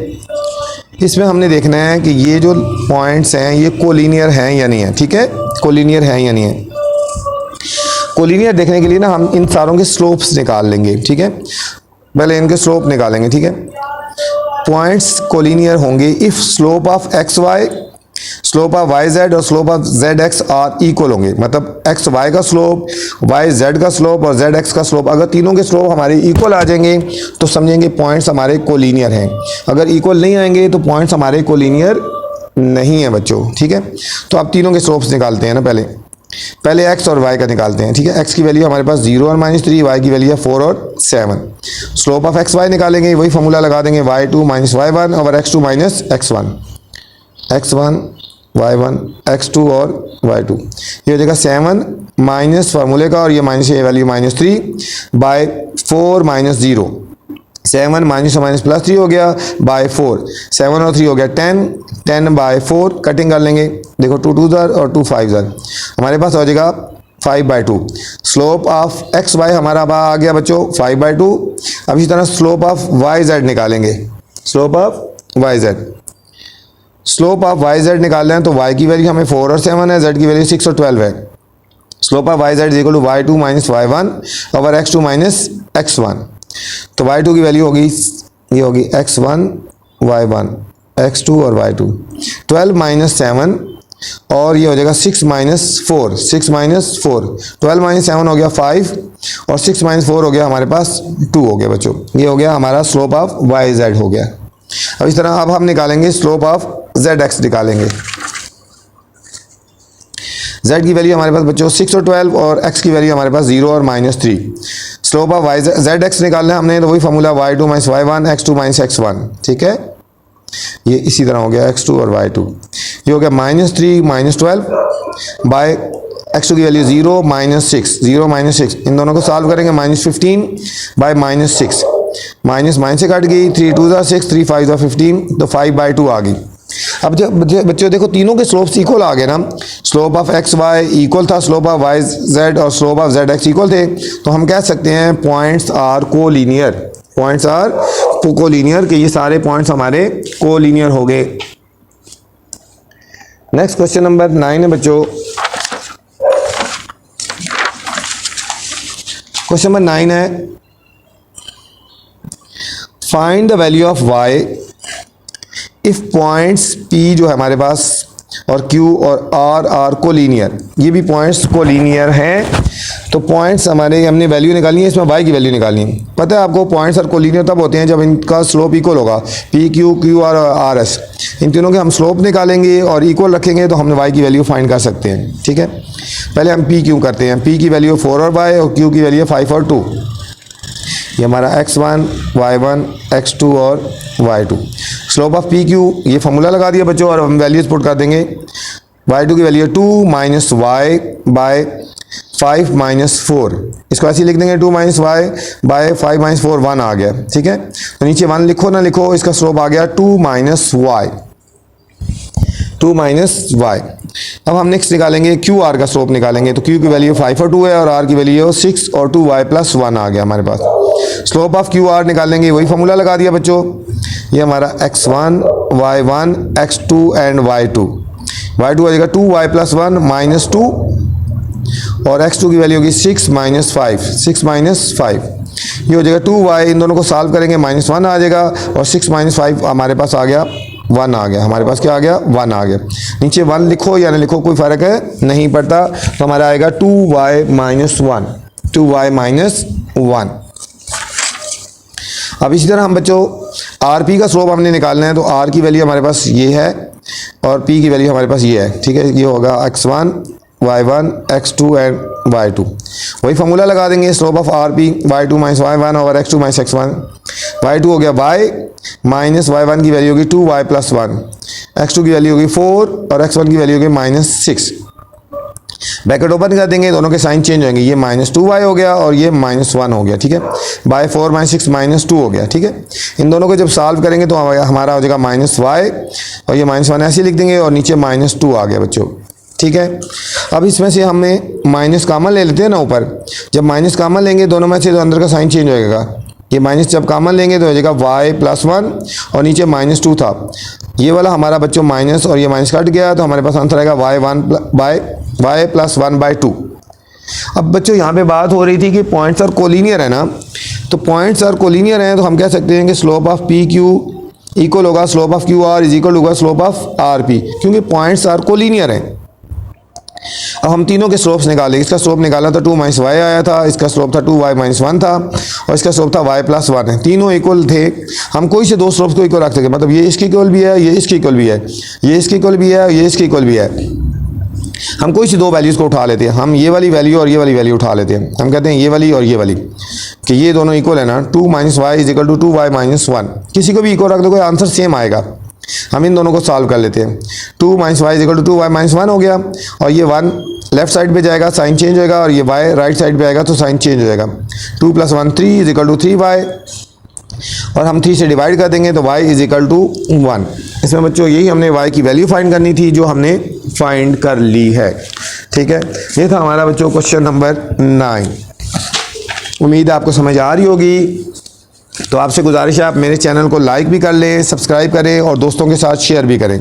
इसमें हमने देखना है कि ये जो पॉइंट्स हैं ये कोलिनियर हैं या नहीं है, ठीक है, कोलिनियर हैं या नहीं है। कोलिनियर देखने के लिए ना हम इन सारों के स्लोप्स निकाल लेंगे, ठीक है। पहले इनके स्लोप निकालेंगे, ठीक है। पॉइंट्स कोलिनियर होंगे if slope of x Y, slope of Y Z और slope of Z X are equal होंगे। मतलब एक्स वाई का स्लोप, वाई जेड का स्लोप और जेड एक्स का स्लोप, अगर तीनों के स्लोप हमारे इक्वल आ जाएंगे तो समझेंगे पॉइंट्स हमारे कोलिनियर हैं। अगर इक्वल नहीं आएंगे तो पॉइंट्स हमारे कोलिनियर नहीं है बच्चों, ठीक है। तो आप तीनों के स्लोप्स निकालते हैं ना, पहले एक्स और वाई का निकालते हैं, ठीक है। एक्स की वैल्यू हमारे पास 0 और -3, वाई की वैल्यू है 4 और 7। स्लोप ऑफ एक्स वाई निकालेंगे, वही फार्मूला लगा देंगे, y2 माइनस y1 और x2 minus x1, x1 y1 x2 और y2। ये हो जाएगा 7 माइनस फार्मूले का और ये माइनस ये value -3 by 4 minus 0। 7 minus minus plus 3 हो गया बाय 4, 7 और 3 हो गया 10, 10 बाय 4 कटिंग कर लेंगे, देखो 2 2 ज़र और 2 5 ज़र, हमारे पास हो जाएगा 5/2। स्लोप ऑफ एक्स वाई हमारा आ गया बच्चों 5/2। अब इसी तरह स्लोप ऑफ वाई जेड निकालेंगे, slope of Y Z. Slope of Y Z निकालना है तो वाई की वैल्यू हमें 4 और 7 है, जेड की वैल्यू 6 और 12 है। Slope of Y Z is equal to y2 minus y1 over x2 minus x1। तो y2 की वैल्यू होगी, ये होगी x1 y1 x2 और y2, 12 माइनस 7 और ये हो जाएगा 6 माइनस 4, 6 माइनस 4, 12 माइनस 7 हो गया 5 और 6 माइनस 4 हो गया हमारे पास 2 हो गया बच्चों। ये हो गया हमारा स्लोप ऑफ वाई जेड हो गया। अब इस तरह अब हम निकालेंगे स्लोप ऑफ जेड एक्स निकालेंगे। z की वैल्यू हमारे पास बच्चों 6 और 12 और x की वैल्यू हमारे पास 0 और -3। Slope of Y Z X निकालना है हमने, तो वही formula y2 minus y1 x2 minus x1, ठीक है। ये इसी तरह हो गया x2 और y2, ये हो गया -3 माइनस 12 बाय x2 की वैल्यू 0 -6, 0 -6, इन दोनों को सॉल्व करेंगे -15 बाय -6, माइनस माइनस से कट गई, 3 2 6, 3 5 15, तो 5/2 आ गई। अब जब बच्चों देखो तीनों के स्लोप्स इक्वल आ गए ना, slope of x Y equal था स्लोप ऑफ वाई जेड और slope of Z X equal थे, तो हम कह सकते हैं points are collinear, points are collinear कि ये सारे पॉइंट्स हमारे कोलीनियर हो गए। नेक्स्ट क्वेश्चन नंबर 9 है बच्चों। क्वेश्चन नंबर 9 है, find the value of y if points p जो है हमारे पास और q और r आर कोलीनियर, ये भी पॉइंट्स कोलीनियर हैं। तो पॉइंट्स हमारे हमने वैल्यू निकालनी है, इसमें y की वैल्यू निकालनी है। पता है आपको पॉइंट्स और कोलीनियर तब होते हैं जब इनका स्लोप इक्वल होगा, p q q r और r s, इन तीनों के हम स्लोप निकालेंगे और इक्वल रखेंगे तो हम y की वैल्यू फाइंड कर सकते हैं। ठीक है, पहले हम p q करते हैं। p की वैल्यू 4 और y और q की वैल्यू 5 और 2। ये हमारा x1 y1 x2 और y2। Slope of P Q, ये फॉर्मूला लगा दिया बच्चों और हम वैल्यूज पुट कर देंगे। y2 की value 2 minus y by 5 minus 4, इसको ऐसे ही लिख देंगे 2 माइनस वाई बाय 5 माइनस 4, 1 आ गया। ठीक है, तो नीचे 1 लिखो ना लिखो, इसका स्लोप आ गया 2 माइनस वाई, 2 माइनस वाई। अब हम नेक्स्ट निकालेंगे क्यू आर का स्लोप निकालेंगे। तो क्यू की वैल्यू 5 और 2 है और आर की वैल्यू 6 और 2 वाई प्लस 1 आ गया हमारे पास। स्लोप ऑफ क्यू आर निकालेंगे, वही फॉर्मूला लगा दिया बच्चों। ये हमारा x1 y1 x2 and y2 हो जाएगा 2 वाई प्लस 1 माइनस 2 और x2 की वैल्यू होगी 6 माइनस 5, 6 माइनस 5, ये हो जाएगा 2 वाई। इन दोनों को सॉल्व करेंगे माइनस 1 आ जाएगा और 6 माइनस 5 हमारे पास आ गया 1 आ गया। हमारे पास क्या आ गया? 1 आ गया। नीचे 1 लिखो या ना लिखो कोई फ़र्क है नहीं पड़ता, तो हमारा आएगा 2 वाई माइनस 1, 2 वाई माइनस 1। अब इसी तरह हम बच्चों आर पी का स्लोप हमने निकालना है, तो आर की वैल्यू हमारे पास ये है और पी की वैल्यू हमारे पास ये है। ठीक है, ये होगा x1 y1 x2 and y2। वही फॉर्मूला लगा देंगे, slope of R P y2 minus y1 और x2 माइनस x1। y2 हो गया y माइनस y1 की वैल्यू होगी 2 वाई प्लस 1, x2 की वैल्यू होगी 4 और x1 की वैल्यू होगी माइनस 6। ब्रैकेट ओपन कर देंगे, दोनों के साइन चेंज होंगे, ये माइनस 2 वाई हो गया और ये माइनस 1 हो गया। ठीक है, बाय 4 माइनस 6 माइनस 2 हो गया। ठीक है, इन दोनों को जब सॉल्व करेंगे तो हमारा हो जाएगा माइनस वाई और ये माइनस 1 ऐसे लिख देंगे और नीचे माइनस 2 आ गया बच्चों। ठीक है, अब इसमें से हमें माइनस कॉमन ले लेते हैं ना ऊपर, जब माइनस कॉमन लेंगे दोनों में से तो अंदर का साइन चेंज हो जाएगा। ये माइनस जब कॉमन लेंगे तो हो जाएगा वाई प्लस 1 और नीचे माइनस 2 था, ये वाला हमारा बच्चों माइनस और ये माइनस कट गया, तो हमारे पास आंसर आएगा वाई प्लस 1 बाई 2। अब बच्चों यहाँ पे बात हो रही थी कि पॉइंट्स और कोलिनियर है ना, तो पॉइंट्स और कोलिनियर हैं तो हम कह सकते हैं कि slope of P Q equal होगा slope of Q R is equal होगा स्लोप ऑफ आर पी, क्योंकि पॉइंट्स और कोलिनियर हैं। अब हम तीनों के स्लोप्स निकालेंगे। इसका स्लोप निकाला था 2 माइनस वाई आया था, इसका स्लोप था 2 वाई माइनस 1 था और इसका स्लोप था वाई प्लस 1 है। तीनों इक्वल थे, हम कोई से दो स्लोप्स को इक्वल रख सकते, मतलब ये इसके इक्वल भी है, ये इसके इक्वल भी है, ये इसके इक्वल भी है, ये इसके इक्वल भी है। हम कोई सी दो वैल्यूज़ को उठा लेते हैं, हम ये वाली वैल्यू और ये वाली वैल्यू उठा लेते हैं। हम कहते हैं ये वाली और ये वाली कि ये दोनों इक्वल है ना, 2 minus y is equal to 2 y minus 1। किसी को भी इक्वल रख दो कोई आंसर सेम आएगा। हम इन दोनों को सॉल्व कर लेते हैं। 2 minus y is equal to 2 y minus 1 हो गया और ये 1 लेफ्ट साइड पे जाएगा साइन चेंज होएगा और ये वाई राइट साइड पे आएगा तो साइन चेंज हो जाएगा। 2 plus 1 3 is equal to 3 y और हम 3 से डिवाइड कर देंगे तो y इज इक्वल टू 1। इसमें बच्चों यही हमने y की वैल्यू फाइंड करनी थी जो हमने फाइंड कर ली है। ठीक है, ये था हमारा बच्चों क्वेश्चन नंबर 9। उम्मीद है आपको समझ आ रही होगी। तो आपसे गुजारिश है आप मेरे चैनल को लाइक भी कर लें, सब्सक्राइब करें और दोस्तों के साथ शेयर भी करें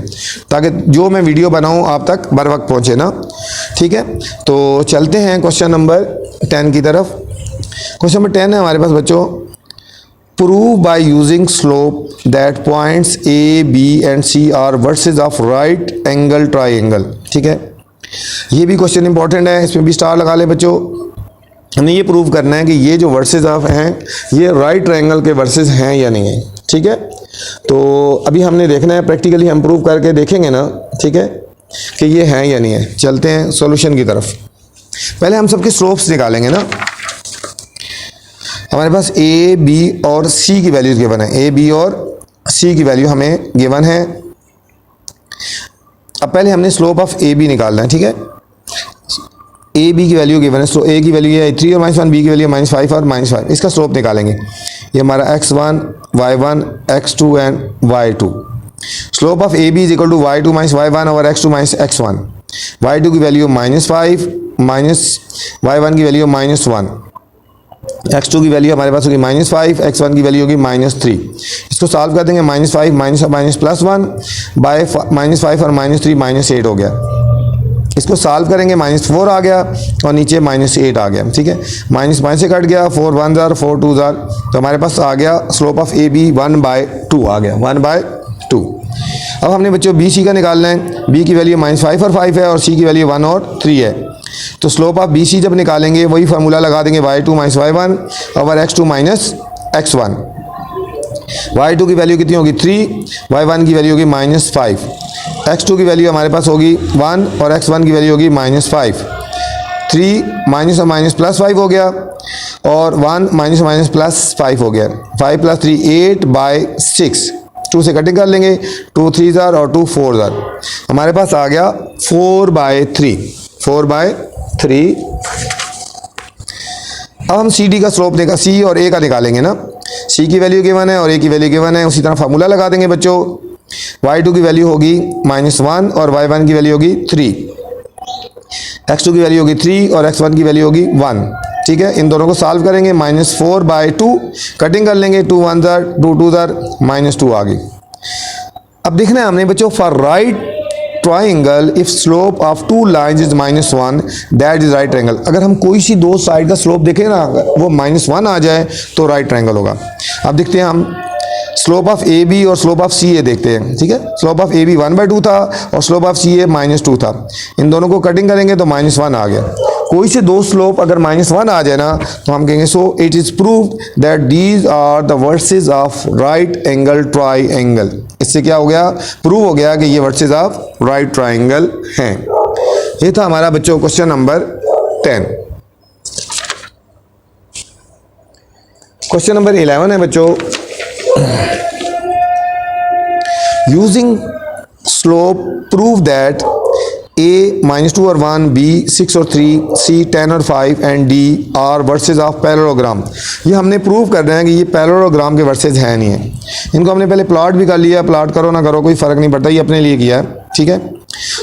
ताकि जो मैं वीडियो बनाऊं आप तक बर वक्त पहुँचे ना। ठीक है, तो चलते हैं क्वेश्चन नंबर 10 की तरफ। क्वेश्चन नंबर 10 है हमारे पास बच्चों, prove by using slope that points A B and C are vertices of right angle triangle. ठीक है, ये भी क्वेश्चन इंपॉर्टेंट है, इसमें भी स्टार लगा ले बच्चों। हमें ये प्रूव करना है कि ये जो वर्सेस ऑफ हैं ये राइट ट्रायंगल के वर्सेस हैं या नहीं है। ठीक है, तो अभी हमने देखना है, प्रैक्टिकली हम प्रूव करके देखेंगे ना। ठीक है, कि ये हैं या नहीं है। चलते हैं सॉल्यूशन की तरफ। पहले हम सबके स्लोप्स निकालेंगे ना। हमारे पास ए बी और सी की वैल्यूज गिवन है, ए बी और सी की वैल्यू हमें गिवन है। अब पहले हमने स्लोप ऑफ ए बी निकालना है। ठीक है, ए बी की वैल्यू गिवन है, सो ए की वैल्यू है 3 और माइनस 1, बी की वैल्यू माइनस 5 और माइनस 5। इसका स्लोप निकालेंगे। ये हमारा x1 y1 x2 and y2। Slope of A B is equal to y2 minus y1 और x2 माइनस x1। y2 की वैल्यू माइनस 5 माइनस y1 की वैल्यू माइनस 1। x2 की वैल्यू हमारे पास होगी -5, x1 की वैल्यू होगी -3। इसको सॉल्व कर देंगे, -5 माइनस +1 बाय -5 और -3 -8 हो गया। इसको सॉल्व करेंगे, -4 आ गया और नीचे -8 आ गया, ठीक है। माइनस से कट गया, 4 1 जार 4 2 जार, तो हमारे पास आ गया स्लोप ऑफ ए बी 1/2 आ गया, 1/2। अब हमने बच्चों बी सी का निकालना है। बी की वैल्यू -5 और 5 है और सी की वैल्यू 1 और 3 है। तो स्लोप ऑफ बी सी जब निकालेंगे वही फार्मूला लगा देंगे, y2 - y1 over x2 - x1। y2 की वैल्यू कितनी होगी 3, y1 की वैल्यू होगी -5, x2 की वैल्यू हमारे पास होगी 1 और x1 की वैल्यू होगी -5। 3 माइनस और माइनस +5 हो गया और 1 माइनस माइनस +5 हो गया। 5 + 3 8/6, 2 से कटिंग कर लेंगे, 2 3 जार और 2 4 जार, हमारे पास आ गया 4/3, 4/3। अब हम सी डी का स्लोप देखा, सी और ए का निकालेंगे ना। सी की वैल्यू गिवन है और ए की वैल्यू गिवन है, उसी तरह फार्मूला लगा देंगे बच्चों। y2 की वैल्यू होगी -1 और y1 की वैल्यू होगी 3, x2 की वैल्यू होगी 3 और x1 की वैल्यू होगी 1, ठीक है। इन दोनों को सॉल्व करेंगे, -4/2, कटिंग कर लेंगे, 2 1 जार 2 2 जार, -2 आ गई। अब देखना है हमने बच्चों, for right triangle if slope of 2 lines is -1 that is right triangle. अगर हम कोई सी दो साइड का स्लोप देखें ना, वो -1 आ जाए तो राइट ट्राइंगल होगा। अब देखते हैं हम स्लोप ऑफ ए बी और स्लोप ऑफ सी ए देखते हैं, ठीक है। स्लोप ऑफ ए बी 1/2 था और स्लोप ऑफ सी ए -2 था। इन दोनों को कटिंग करेंगे तो -1 आ गया। कोई से दो स्लोप अगर -1 आ जाए ना तो हम कहेंगे so it is proved that these are the vertices of right angle triangle. इससे क्या हो गया, प्रूव हो गया कि ये वर्सेस ऑफ राइट ट्राइंगल हैं। ये था हमारा बच्चों क्वेश्चन नंबर 10। क्वेश्चन नंबर 11 है बच्चों, using slope prove that a -2 और 1, b 6 और 3, c 10 और 5 and d are verses of parallelogram। ये हमने प्रूव कर रहे हैं कि ये पैरेललोग्राम के वर्सेज हैं नहीं है। इनको हमने पहले प्लॉट भी कर लिया, प्लॉट करो ना करो कोई फ़र्क नहीं पड़ता, ये अपने लिए किया है, ठीक है।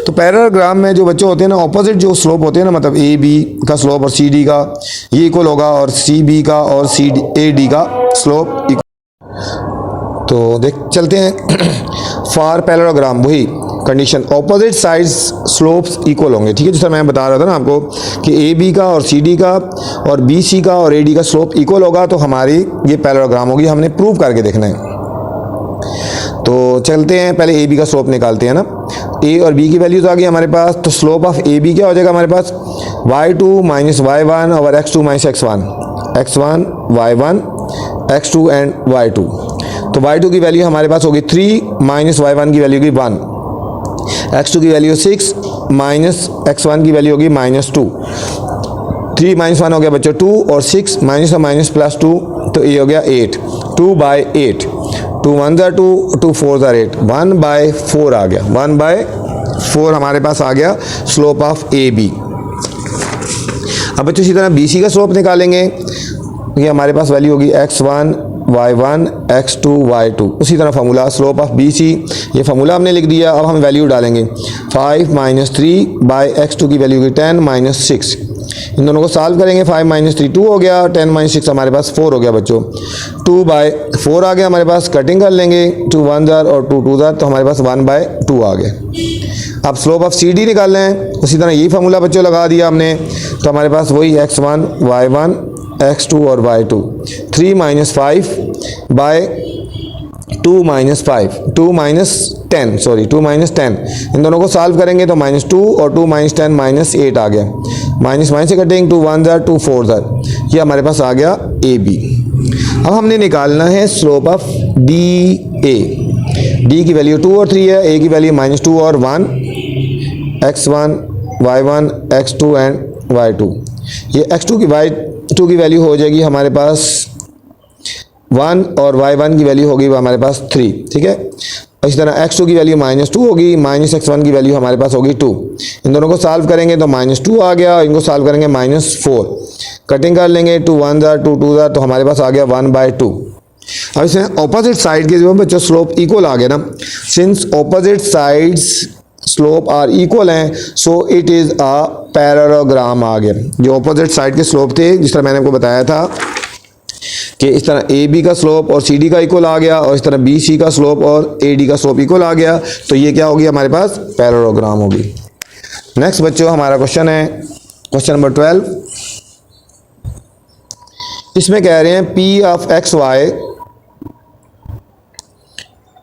तो पैरेललोग्राम में जो बच्चे होते हैं ना, ऑपोजिट जो स्लोप होते हैं ना, मतलब ए बी का स्लोप और सी डी का ये इक्वल होगा और सी बी का और सी ए डी का स्लोप इक्वल। तो देख चलते हैं फॉर पैरेललोग्राम वही condition, opposite sides slopes equal होंगे, ठीक है। जैसा मैं बता रहा था ना आपको कि ए बी का और सी डी का और बी सी का और ए डी का स्लोप इक्वल होगा तो हमारी ये पैरेललोग्राम होगी। हमने प्रूव करके देखना है। तो चलते हैं, पहले ए बी का स्लोप निकालते हैं ना। ए और बी की वैल्यूज आ गई हमारे पास, तो स्लोप ऑफ ए बी क्या हो जाएगा हमारे पास, y2 - y1 over x2 - x1, x1 y1 x2 and y2। तो y2 की वैल्यू हमारे पास होगी 3 माइनस y1 की वैल्यू होगी 1, x2 की वैल्यू 6 माइनस x1 की वैल्यू होगी -2। 3 - 1 हो गया बच्चों 2 और 6 माइनस और माइनस +2, तो ये हो गया 8, 2/8, 2 1 जार 2, 2 4 जार 8, 1/4 आ गया, 1/4 हमारे पास आ गया स्लोप ऑफ ए बी। अब बच्चों इसी तरह बी सी का स्लोप निकालेंगे, ये हमारे पास वैल्यू होगी x1 y1 x2 y2। उसी तरह formula slope of B C, ये फार्मूला हमने लिख दिया। अब हम वैल्यू डालेंगे, 5 - 3/x2 की वैल्यू होगी 10 - 6। इन दोनों को सॉल्व करेंगे, 5 - 3 2 हो गया, 10 - 6 हमारे पास 4 हो गया बच्चों, 2/4 आ गया हमारे पास। कटिंग कर लेंगे, 2 1 जार और 2 2 जार, तो हमारे पास 1/2 आ गया। अब स्लोप ऑफ सी डी निकालना है, उसी तरह यही फार्मूला बच्चों लगा दिया हमने, तो हमारे पास वही x1 y1 x2 और y2। 3 - 5 बाय 2 - 5, 2 - 10 सॉरी 2 - 10, इन दोनों को सॉल्व करेंगे तो -2 और 2 - 10 -8 आ गया। माइनस से कटेंगे, 2 1 जार 2 4 जार, ये हमारे पास आ गया ए बी। अब हमने निकालना है slope of D A. D की वैल्यू 2 और 3 है, ए की वैल्यू -2 और 1, x1 y1 x2 and y2। ये x2 की वैल्यू हो जाएगी हमारे पास 1 और y1 की वैल्यू होगी हमारे पास 3, ठीक है। इसी तरह x2 की वैल्यू -2 होगी, -x1 की वैल्यू हमारे पास होगी 2। इन दोनों को सॉल्व करेंगे तो -2 आ गया, इनको सॉल्व करेंगे -4, कटिंग कर लेंगे, 2 1 जार 2 2 जार, तो हमारे पास आ गया 1/2। अब इसमें ऑपोजिट साइड के जो बच्चों स्लोप इक्वल आ गया ना, since opposite sides slope are equal हैं, so it is a parallelogram आ गया। जो ऑपोजिट साइड के स्लोप थे, जिस तरह मैंने आपको बताया था कि इस तरह ए बी का स्लोप और सी डी का इक्वल आ गया, और इस तरह बी सी का स्लोप और ए डी का स्लोप इक्वल आ गया, तो ये क्या होगी हमारे पास पैरेललोग्राम होगी। नेक्स्ट बच्चों हमारा क्वेश्चन है क्वेश्चन नंबर 12। इसमें कह रहे हैं P of x y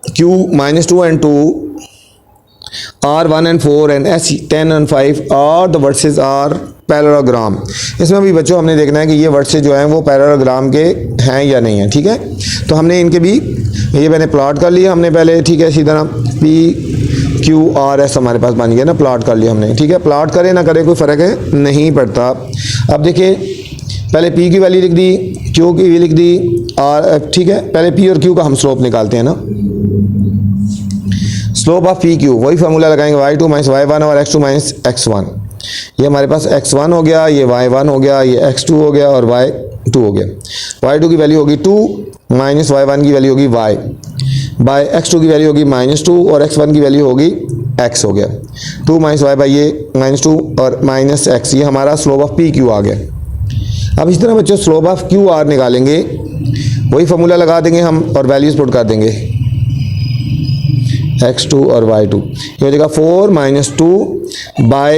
Q -2 and 2 R 1 and 4 and S 10 and 5 और the verses are पैरेललोग्राम। इसमें भी बच्चों हमने देखना है कि ये वर्सेस जो हैं वो पैरेललोग्राम के हैं या नहीं है, ठीक है। तो हमने इनके भी ये मैंने प्लॉट कर लिया हमने पहले, ठीक है। इसी तरह P Q R S हमारे पास बन गया ना, प्लॉट कर लिया हमने, ठीक है। प्लॉट करें ना करें कोई फ़र्क है नहीं पड़ता। अब देखिए पहले P की वैल्यू लिख दी, Q की भी लिख दी, R, ठीक है। पहले P और Q का हम स्लोप निकालते हैं ना। स्लोप ऑफ पी क्यू वही फार्मूला लगाएंगे, y2 माइनस y1 और x2 माइनस x1। ये हमारे पास x1 हो गया, ये y1 हो गया, ये x2 हो गया और y2 हो गया। y2 की वैल्यू होगी 2 माइनस y1 की वैल्यू होगी y बाय x2 की वैल्यू होगी -2 और x1 की वैल्यू होगी x हो गया। 2 माइनस y बाई ये -2 और माइनस x, ये हमारा स्लोप ऑफ पी क्यू आ गया। अब इस तरह बच्चों स्लोप ऑफ क्यू आर निकालेंगे, वही फार्मूला लगा देंगे हम और वैल्यूज पुट कर देंगे x2 और y2। ये हो जाएगा 4 माइनस 2 बाय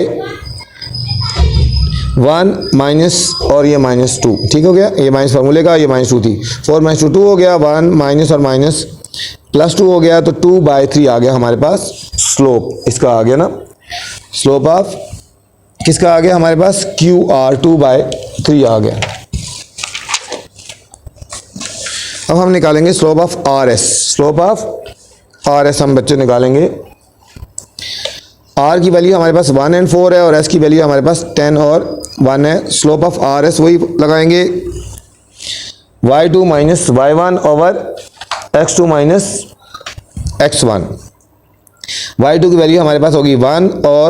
1 माइनस और ये -2, ठीक हो गया। ये माइनस फार्मूले का, ये -2 थी, 4 माइनस 2 हो गया, 1 माइनस और माइनस +2 हो गया, तो 2/3 आ गया हमारे पास स्लोप इसका आ गया ना। स्लोप ऑफ किसका आ गया हमारे पास QR 2/3 आ गया। अब हम निकालेंगे slope of RS। Slope of RS हम बच्चे निकालेंगे। R की वैल्यू हमारे पास 1 and 4 है और S की वैल्यू हमारे पास 10 और 1 है। स्लोप ऑफ RS वही लगाएंगे, y2 minus y1 over x2 minus x1। y2 की वैल्यू हमारे पास होगी 1 और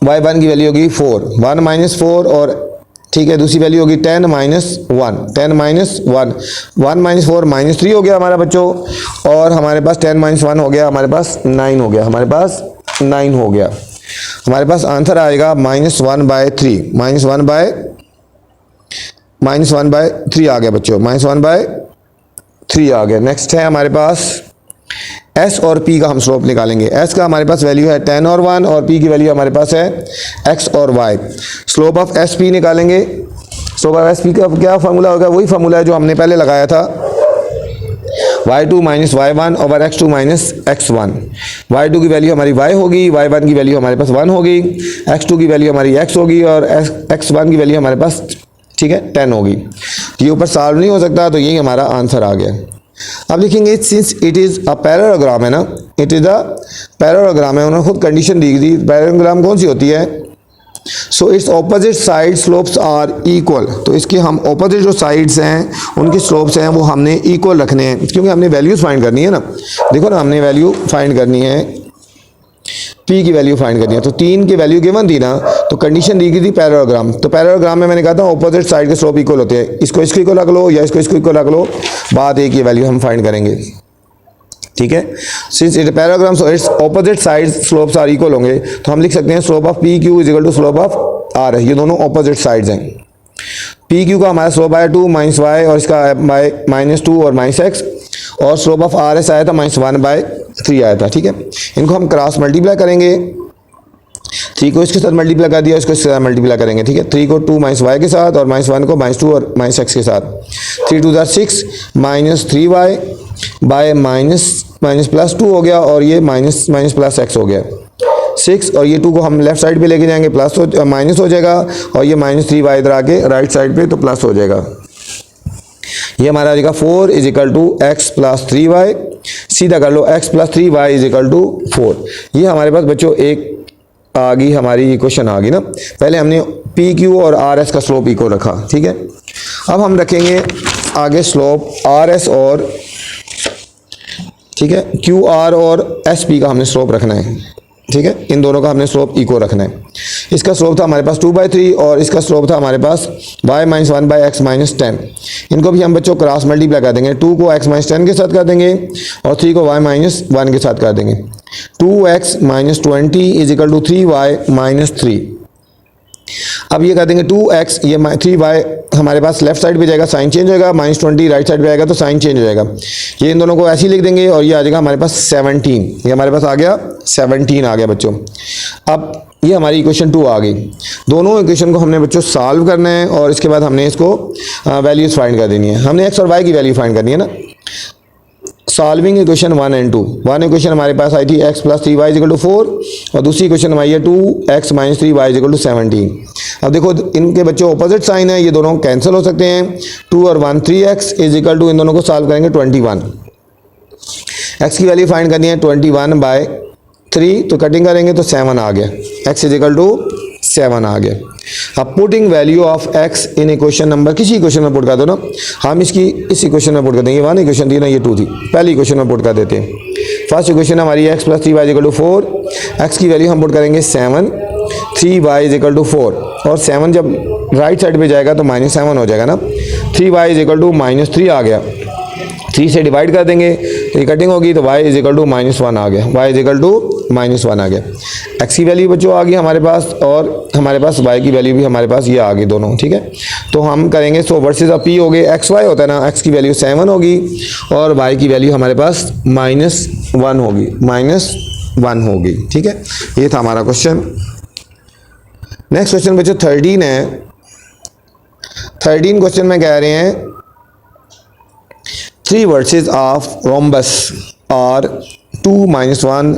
y1 की वैल्यू होगी 4, 1 माइनस 4 और ठीक है दूसरी वैल्यू होगी 10 माइनस 1, 10 माइनस 1, 1 माइनस 4 -3 हो गया हमारा बच्चों, और हमारे पास 10 माइनस 1 हो गया, हमारे पास 9 हो गया, हमारे पास 9 हो गया। हमारे पास आंसर आएगा -1/3, -1/3 आ गया बच्चों, -1/3 आ गया। नेक्स्ट है हमारे पास S और P का हम स्लोप निकालेंगे। S का हमारे पास वैल्यू है 10 और 1 और P की वैल्यू हमारे पास है X और Y। स्लोप ऑफ SP निकालेंगे। स्लोप ऑफ SP का क्या फार्मूला होगा, वही फार्मूला है जो हमने पहले लगाया था, y2 minus y1 over x2 minus x1। y2 की वैल्यू हमारी y होगी, y1 की वैल्यू हमारे पास 1 होगी, x2 की वैल्यू हमारी x होगी और x1 की वैल्यू हमारे पास ठीक है 10 होगी। ये ऊपर सॉल्व नहीं हो सकता, तो यही हमारा आंसर आ गया। अब लिखेंगे since it is a parallelogram है ना, इट इज़ अ पैरेललोग्राम है, उन्होंने खुद कंडीशन दी थी। पैरेललोग्राम कौन सी होती है, so it's opposite side slopes are equal. तो इसके हम ऑपोजिट जो साइड्स हैं उनके स्लोप्स हैं वो हमने इक्वल रखने हैं, क्योंकि हमने वैल्यूज फाइंड करनी है ना। देखो ना हमने वैल्यू फाइंड करनी है, P की वैल्यू फाइंड करनी है, तो 3 की वैल्यू गिवन थी ना, तो कंडीशन दी गई थी पैरेललोग्राम। तो पैरेललोग्राम में मैंने कहा था ऑपोजिट साइड के स्लोप इक्वल होते हैं, इसको इसको इक्वल रख लो या इसको इसको इक्वल रख लो, बाद एक ये वैल्यू हम फाइंड करेंगे, ठीक है। Since it parallelogram so it's opposite side slopes are equal होंगे, तो हम लिख सकते हैं slope of P Q is equal to slope of R. ये दोनों ऑपोजिट साइड्स हैं। पी क्यू का हमारा स्लोप आया 2 माइनस वाई और इसका बाय -2 और -x, और स्लोप ऑफ आर एस आया था -1/3 आया था, ठीक है। इनको हम क्रॉस मल्टीप्लाई करेंगे, 3 को इसके साथ मल्टीप्लाई कर दिया, इसको इसके साथ मल्टीप्लाई करेंगे, ठीक है। 3 को 2 माइनस वाई के साथ और -1 को -2 और -x के साथ। 3 2 6 -3y बाय +2 हो गया और ये +x हो गया 6, और ये 2 को हम लेफ्ट साइड पे लेके जाएंगे माइनस हो जाएगा, और ये -3y इधर आके राइट साइड पे तो प्लस हो जाएगा। ये हमारा आ जाएगा 4 is equal to x + 3y। सीधा कर लो x + 3y is equal to 4। ये हमारे पास बच्चों एक आ गई हमारी इक्वेशन आ गई ना। पहले हमने पी क्यू और आर एस का स्लोप इक्वल रखा, ठीक है। अब हम रखेंगे आगे स्लोप आर एस और ठीक है क्यू आर और एस पी का हमने स्लोप रखना है, ठीक है। इन दोनों का हमने स्लोप इक्वल रखना है। इसका स्लोप था हमारे पास 2/3 और इसका स्लोप था हमारे पास y - 1/x - 10। इनको भी हम बच्चों क्रॉस मल्टीप्लाई कर देंगे, 2 को x - 10 के साथ कर देंगे और 3 को y - 1 के साथ कर देंगे। 2x minus 20 is equal to 3y minus 3। अब ये कह देंगे 2x, ये 3y हमारे पास लेफ्ट साइड पे जाएगा, साइन चेंज होएगा, माइनस 20 राइट साइड पे आएगा तो साइन चेंज हो जाएगा। ये इन दोनों को ऐसे ही लिख देंगे और ये आ जाएगा हमारे पास 17। ये हमारे पास आ गया 17 आ गया बच्चों। अब ये हमारी इक्वेशन 2 आ गई। दोनों इक्वेशन को हमने बच्चों सॉल्व करना है और इसके बाद हमने इसको वैल्यूज़ फाइंड कर देनी है। हमने x और y की वैल्यू फाइंड करनी है ना। Solving equation 1 and 2। One equation हमारे पास आई थी x plus 3y is equal to 4 और दूसरी इक्वेशन हमारी है 2x minus 3y is equal to 17। अब देखो इनके बच्चों ऑपोजिट साइन है, ये दोनों कैंसिल हो सकते हैं। 2 और 1 3x इज इक्वल टू, इन दोनों को सॉल्व करेंगे 21। x की वैल्यू फाइंड करनी है 21/3, तो कटिंग करेंगे तो 7 आ गया। x इज इक्वल टू 7 आ गया। अब putting value of x in equation number, किसी इक्वेशन में पुट कर दो ना। हम इसकी इस इक्वेशन में पुट कर देंगे। 1 इक्वेशन थी ना, ये 2 थी, पहली इक्वेशन में पुट कर देते हैं। फर्स्ट इक्वेशन हमारी x plus 3y is equal to 4, x की वैल्यू हम पुट करेंगे 7, 3y इज इक्वल टू 4 और 7 जब राइट साइड पे जाएगा तो -7 हो जाएगा ना। 3y इज इक्वल टू -3 आ गया। 3 से डिवाइड कर देंगे तो ये कटिंग होगी तो y इज इक्वल टू -1 आ गया। y इज इक्वल टू -1 आ गया। x की वैल्यू बच्चों आ गई हमारे पास और हमारे पास y की वैल्यू भी हमारे पास ये आ गई दोनों, ठीक है। तो हम करेंगे सो वर्सेस अब p हो गए, xy होता है ना, x की वैल्यू 7 होगी और y की वैल्यू हमारे पास -1 होगी, -1 होगी, ठीक है। ये था हमारा क्वेश्चन। नेक्स्ट क्वेश्चन बच्चों 13 है। 13 क्वेश्चन में कह रहे हैं 3 verses of rhombus are 2, -1,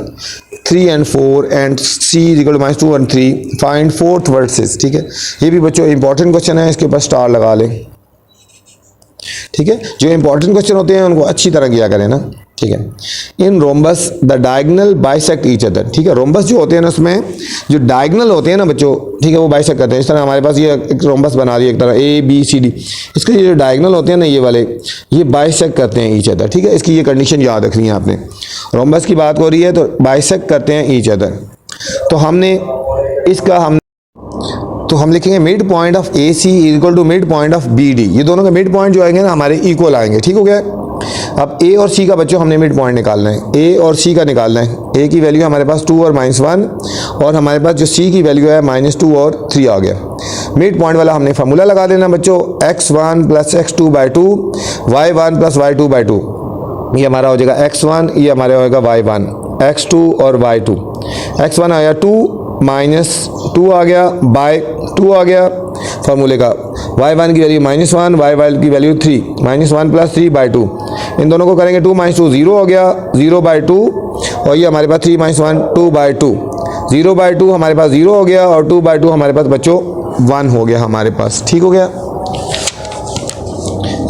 3 and 4 and c is equal to -2 and 3. Find 4th verses, ठीक है। ये भी बच्चों इंपॉर्टेंट क्वेश्चन है, इसके ऊपर स्टार लगा लें, ठीक है। जो इंपॉर्टेंट क्वेश्चन होते हैं उनको अच्छी तरह किया करें ना, ठीक है। In rhombus the diagonal bisect each other, ठीक है। रोम्बस जो होते हैं ना उसमें जो डायगनल होते हैं ना बच्चों, ठीक है, वो बाइसेक्ट करते हैं। इस तरह हमारे पास ये एक रोम्बस बना दिया एक तरह ABCD, इसके ये जो डायगनल होते हैं ना ये वाले, ये बाइसेक्ट करते हैं ईच अदर, ठीक है। इसकी ये कंडीशन याद रखनी है आपने। रोम्बस की बात हो रही है तो बाइसेक्ट करते हैं ईच अदर। तो हमने इसका हम लिखेंगे mid point of AC is equal to mid point of BD। ये दोनों के मिड पॉइंट जो आएंगे ना हमारे इक्वल आएंगे, ठीक हो गया। अब A और C का बच्चों हमने मिड पॉइंट निकालना है, A और C का निकालना है। A की वैल्यू हमारे पास 2 और -1 और हमारे पास जो C की वैल्यू है -2 और 3 आ गया। मिड पॉइंट वाला हमने फार्मूला लगा देना बच्चों, x1 plus x2/2 y1 plus y2/2। ये हमारा हो जाएगा x1, ये हमारा होगा y1, x2 और y2। x1 आया 2 -2 आ गया, बाय 2 आ गया फार्मूले का। y1 की वैल्यू -1, y1 की वैल्यू 3, -1 प्लस 3/2। इन दोनों को करेंगे 2 - 2 0 हो गया, 0/2 और ये हमारे पास 3 - 1 2/2। 0/2 हमारे पास 0 हो गया और 2/2 हमारे पास बच्चों 1 हो गया हमारे पास, ठीक हो गया।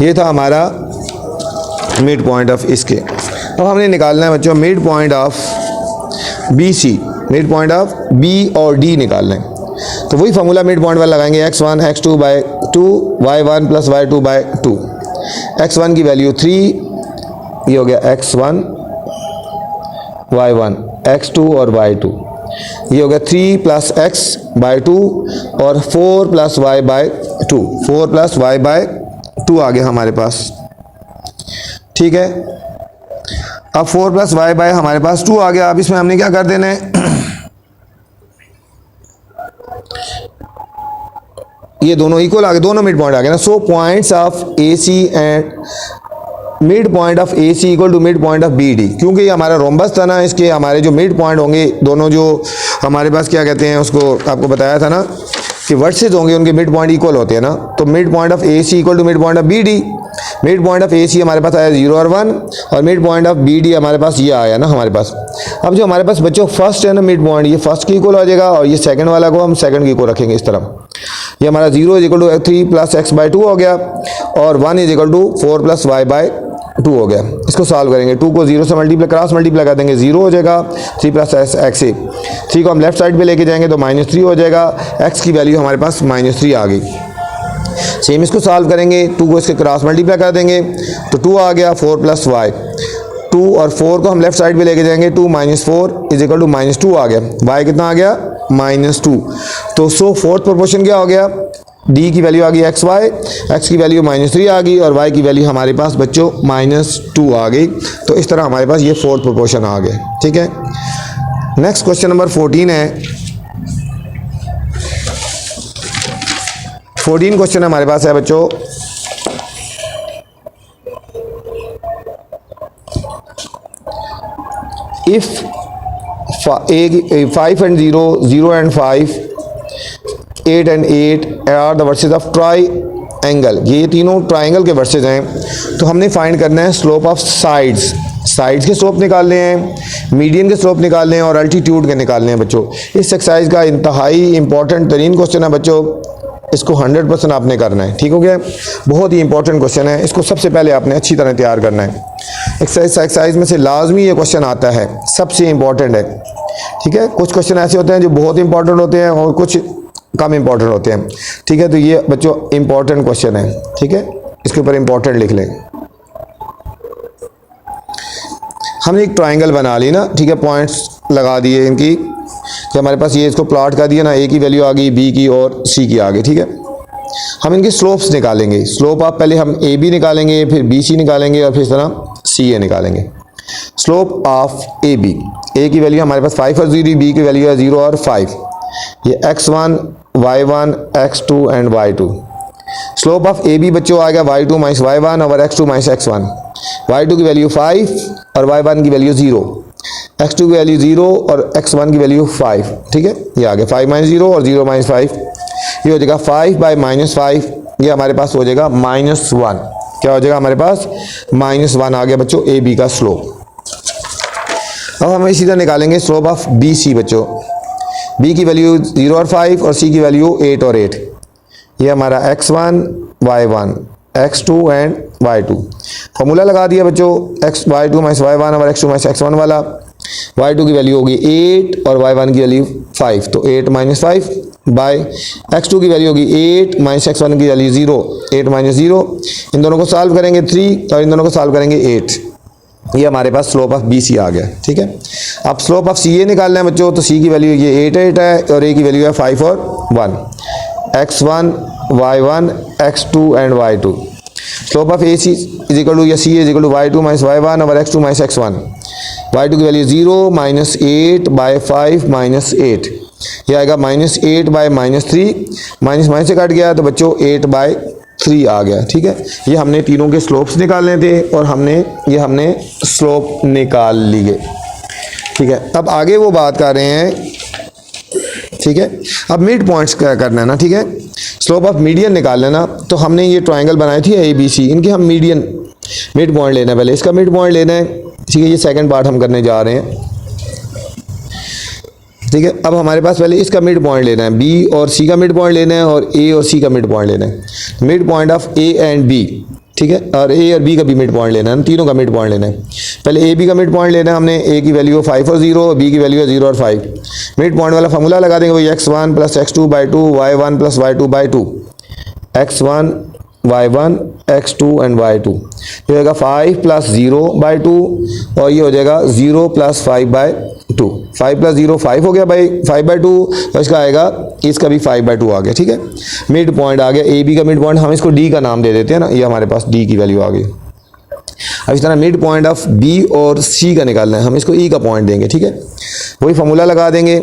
ये था हमारा मिड पॉइंट ऑफ इसके। अब हमने निकालना है बच्चों mid point of BC, mid point of B और D निकालना है। तो वही फार्मूला मिड पॉइंट वाला लगाएंगे, x1 x2/2 y1 plus y2/2। x1 की वैल्यू 3, ये हो गया x1 y1, x2 और y2। ये हो गया 3 प्लस x/2 और 4 प्लस y/2, 4 प्लस y/2 आ गया हमारे पास, ठीक है। अब 4 प्लस y/ हमारे पास 2 आ गया। अब इसमें हमने क्या कर देना है ये दोनों इक्वल आ गए, दोनों मिड पॉइंट आ गए ना। So points of AC and mid point of AC equal to mid point of BD। क्योंकि ये हमारा रोम्बस था ना, इसके हमारे जो मिड पॉइंट होंगे दोनों, जो हमारे पास क्या कहते हैं उसको आपको बताया था ना कि वर्सेस होंगे, उनके मिड पॉइंट इक्वल होते हैं ना। तो mid point of AC equal to mid point of BD। Mid point of AC हमारे पास आया 0 और 1 और मिड पॉइंट ऑफ BD हमारे पास ये आया ना हमारे पास। अब जो हमारे पास बच्चों फर्स्ट है ना मिड पॉइंट, ये फर्स्ट की इक्वल हो जाएगा और ये सेकंड वाला को हम सेकंड की इक्वल रखेंगे इस तरह। ये हमारा 0 is equal to 3 plus x/2 हो गया और 1 is equal to 4 plus y/2 हो गया। इसको सॉल्व करेंगे, 2 को 0 से क्रॉस मल्टीप्लाई कर देंगे, 0 हो जाएगा। 3 प्लस x, 3 को हम लेफ्ट साइड पे लेके जाएंगे तो -3 हो जाएगा। x की वैल्यू हमारे पास -3 आ गई। सेम इसको सॉल्व करेंगे, 2 को इसके क्रॉस मल्टीप्लाई कर देंगे तो 2 आ गया, 4 प्लस y। 2 और 4 को हम लेफ्ट साइड पे लेके जाएंगे, 2 - 4 इज इक्वल टू -2 आ गया। y कितना आ गया? -2। तो सो फोर्थ प्रोपोर्शन क्या हो गया? डी की वैल्यू आ गई एक्स वाई, एक्स की वैल्यू -3 आ गई और वाई की वैल्यू हमारे पास बच्चों -2 आ गई। तो इस तरह हमारे पास ये फोर्थ प्रोपोर्शन आ गए, ठीक है। नेक्स्ट क्वेश्चन नंबर 14 है। 14 क्वेश्चन हमारे पास है बच्चों, if 5 and 0, 0 and 5, 8 and 8 are the vertices of triangle, ये तीनों ट्राइंगल के वर्सेज हैं। तो हमने फाइंड करना है स्लोप ऑफ साइड्स, साइड्स के स्लोप निकालने हैं, मीडियन के स्लोप निकालने हैं और अल्टीट्यूड के निकालने हैं बच्चों। इस एक्सरसाइज का इंतहाई इंपॉर्टेंट तरीन क्वेश्चन है बच्चों, इसको 100% आपने करना है, ठीक हो गया। बहुत ही इंपॉर्टेंट क्वेश्चन है, इसको सबसे पहले आपने अच्छी तरह तैयार करना है। एक्सरसाइज में से लाजमी ये क्वेश्चन आता है, सबसे इंपॉर्टेंट है, ठीक है। कुछ क्वेश्चन ऐसे होते हैं जो बहुत इंपॉर्टेंट होते हैं और कुछ कम इंपॉर्टेंट होते हैं, ठीक है। तो ये बच्चों इंपॉर्टेंट क्वेश्चन है, ठीक है, इसके ऊपर इंपॉर्टेंट लिख लें। हमने एक ट्राइंगल बना ली ना, ठीक है, पॉइंट्स लगा दिए इनकी कि हमारे पास ये इसको प्लॉट कर दिया ना, ए की वैल्यू आ गई, बी की और सी की आ गई, ठीक है। हम इनकी स्लोप्स निकालेंगे। स्लोप आप पहले हम ए बी निकालेंगे, फिर बी सी निकालेंगे और फिर इस तरह सी ए निकालेंगे। स्लोप ऑफ ए बी, ए की वैल्यू हमारे पास 5 और 0, बी की वैल्यू है 0 और 5, ये x1, y1, x2 and y2। Slope of A B बच्चों आएगा y2 माइनस y1 और x2 माइनस x1। y2 की वैल्यू 5 और y1 की वैल्यू 0, x2 की वैल्यू 0 और x1 की वैल्यू 5, ठीक है। ये आ गया 5 माइनस 0 और 0 माइनस 5, ये हो जाएगा 5 बाई -5, ये हमारे पास हो जाएगा -1। क्या हो जाएगा हमारे पास? -1 आ गया बच्चों ए बी का स्लोप। अब हम इसी तरह निकालेंगे स्लोप ऑफ बी सी बच्चों। बी की वैल्यू 0 और 5 और सी की वैल्यू 8 और 8, ये हमारा x1, y1, x2 and y2। Formula लगा दिया बच्चों, y2 माइनस y1 और x2 माइनस x1 वाला। y2 की वैल्यू होगी 8 और y1 की वैल्यू 5, तो 8 माइनस 5 बाय x2 की वैल्यू होगी 8 माइनस x1 की वैल्यू 0, 8 माइनस 0। इन दोनों को सॉल्व करेंगे 3 और इन दोनों को सॉल्व करेंगे 8। ये हमारे पास स्लोप ऑफ बी सी आ गया, ठीक है। अब स्लोप ऑफ सी ए निकालना है बच्चों, तो सी की वैल्यू ये 8 है और ए की वैल्यू है 5 और 1, x1, y1, x2 and y2। Slope of A C is equal to या C is equal to y2 minus y1 और x2 माइनस x1। y2 की वैल्यू 0 माइनस 8 बाय 5 माइनस 8, ये आएगा -8 बाय -3, माइनस से कट गया तो बच्चों 8 बाय 3 आ गया, ठीक है। ये हमने तीनों के स्लोप्स निकालने थे और हमने स्लोप निकाल लिए, ठीक है। अब आगे वो बात कर रहे हैं, ठीक है। अब मिड पॉइंट्स क्या करना है ना, ठीक है। स्लोप ऑफ मीडियन निकाल लेना, तो हमने ये ट्राइंगल बनाई थी ए बी सी, इनके हम मिड पॉइंट लेना है, पहले इसका मिड पॉइंट लेना है, ठीक है। ये सेकंड पार्ट हम करने जा रहे हैं, ठीक है। अब हमारे पास पहले इसका मिड पॉइंट लेना है, बी और सी का मिड पॉइंट लेना है और ए और सी का मिड पॉइंट लेना है, mid point of A and B, ठीक है। और ए और बी का भी मिड पॉइंट लेना है, तीनों का मिड पॉइंट लेना है। पहले ए बी का मिड पॉइंट लेना है हमने, ए की वैल्यू 5 और 0, बी की वैल्यू है 0 और 5। मिड पॉइंट वाला फॉर्मूला लगा देंगे, वही x1 plus x2 by 2, y1 plus y2 by 2, x1, y1, x2 and y2। ये होगा 5 प्लस 0 बाई 2 और ये हो जाएगा 0 प्लस 5 बाई 2। 5 प्लस 0 5 हो गया बाई 5 बाई 2 और इसका आएगा, इसका भी 5 बाई 2 आ गया, ठीक है। मिड पॉइंट आ गया ए बी का मिड पॉइंट, हम इसको डी का नाम दे देते हैं ना, ये हमारे पास डी की वैल्यू आ गई। अब इस तरह मिड पॉइंट ऑफ बी और सी का निकालना है, हम इसको ई का पॉइंट देंगे, ठीक है। वही फॉर्मूला लगा देंगे,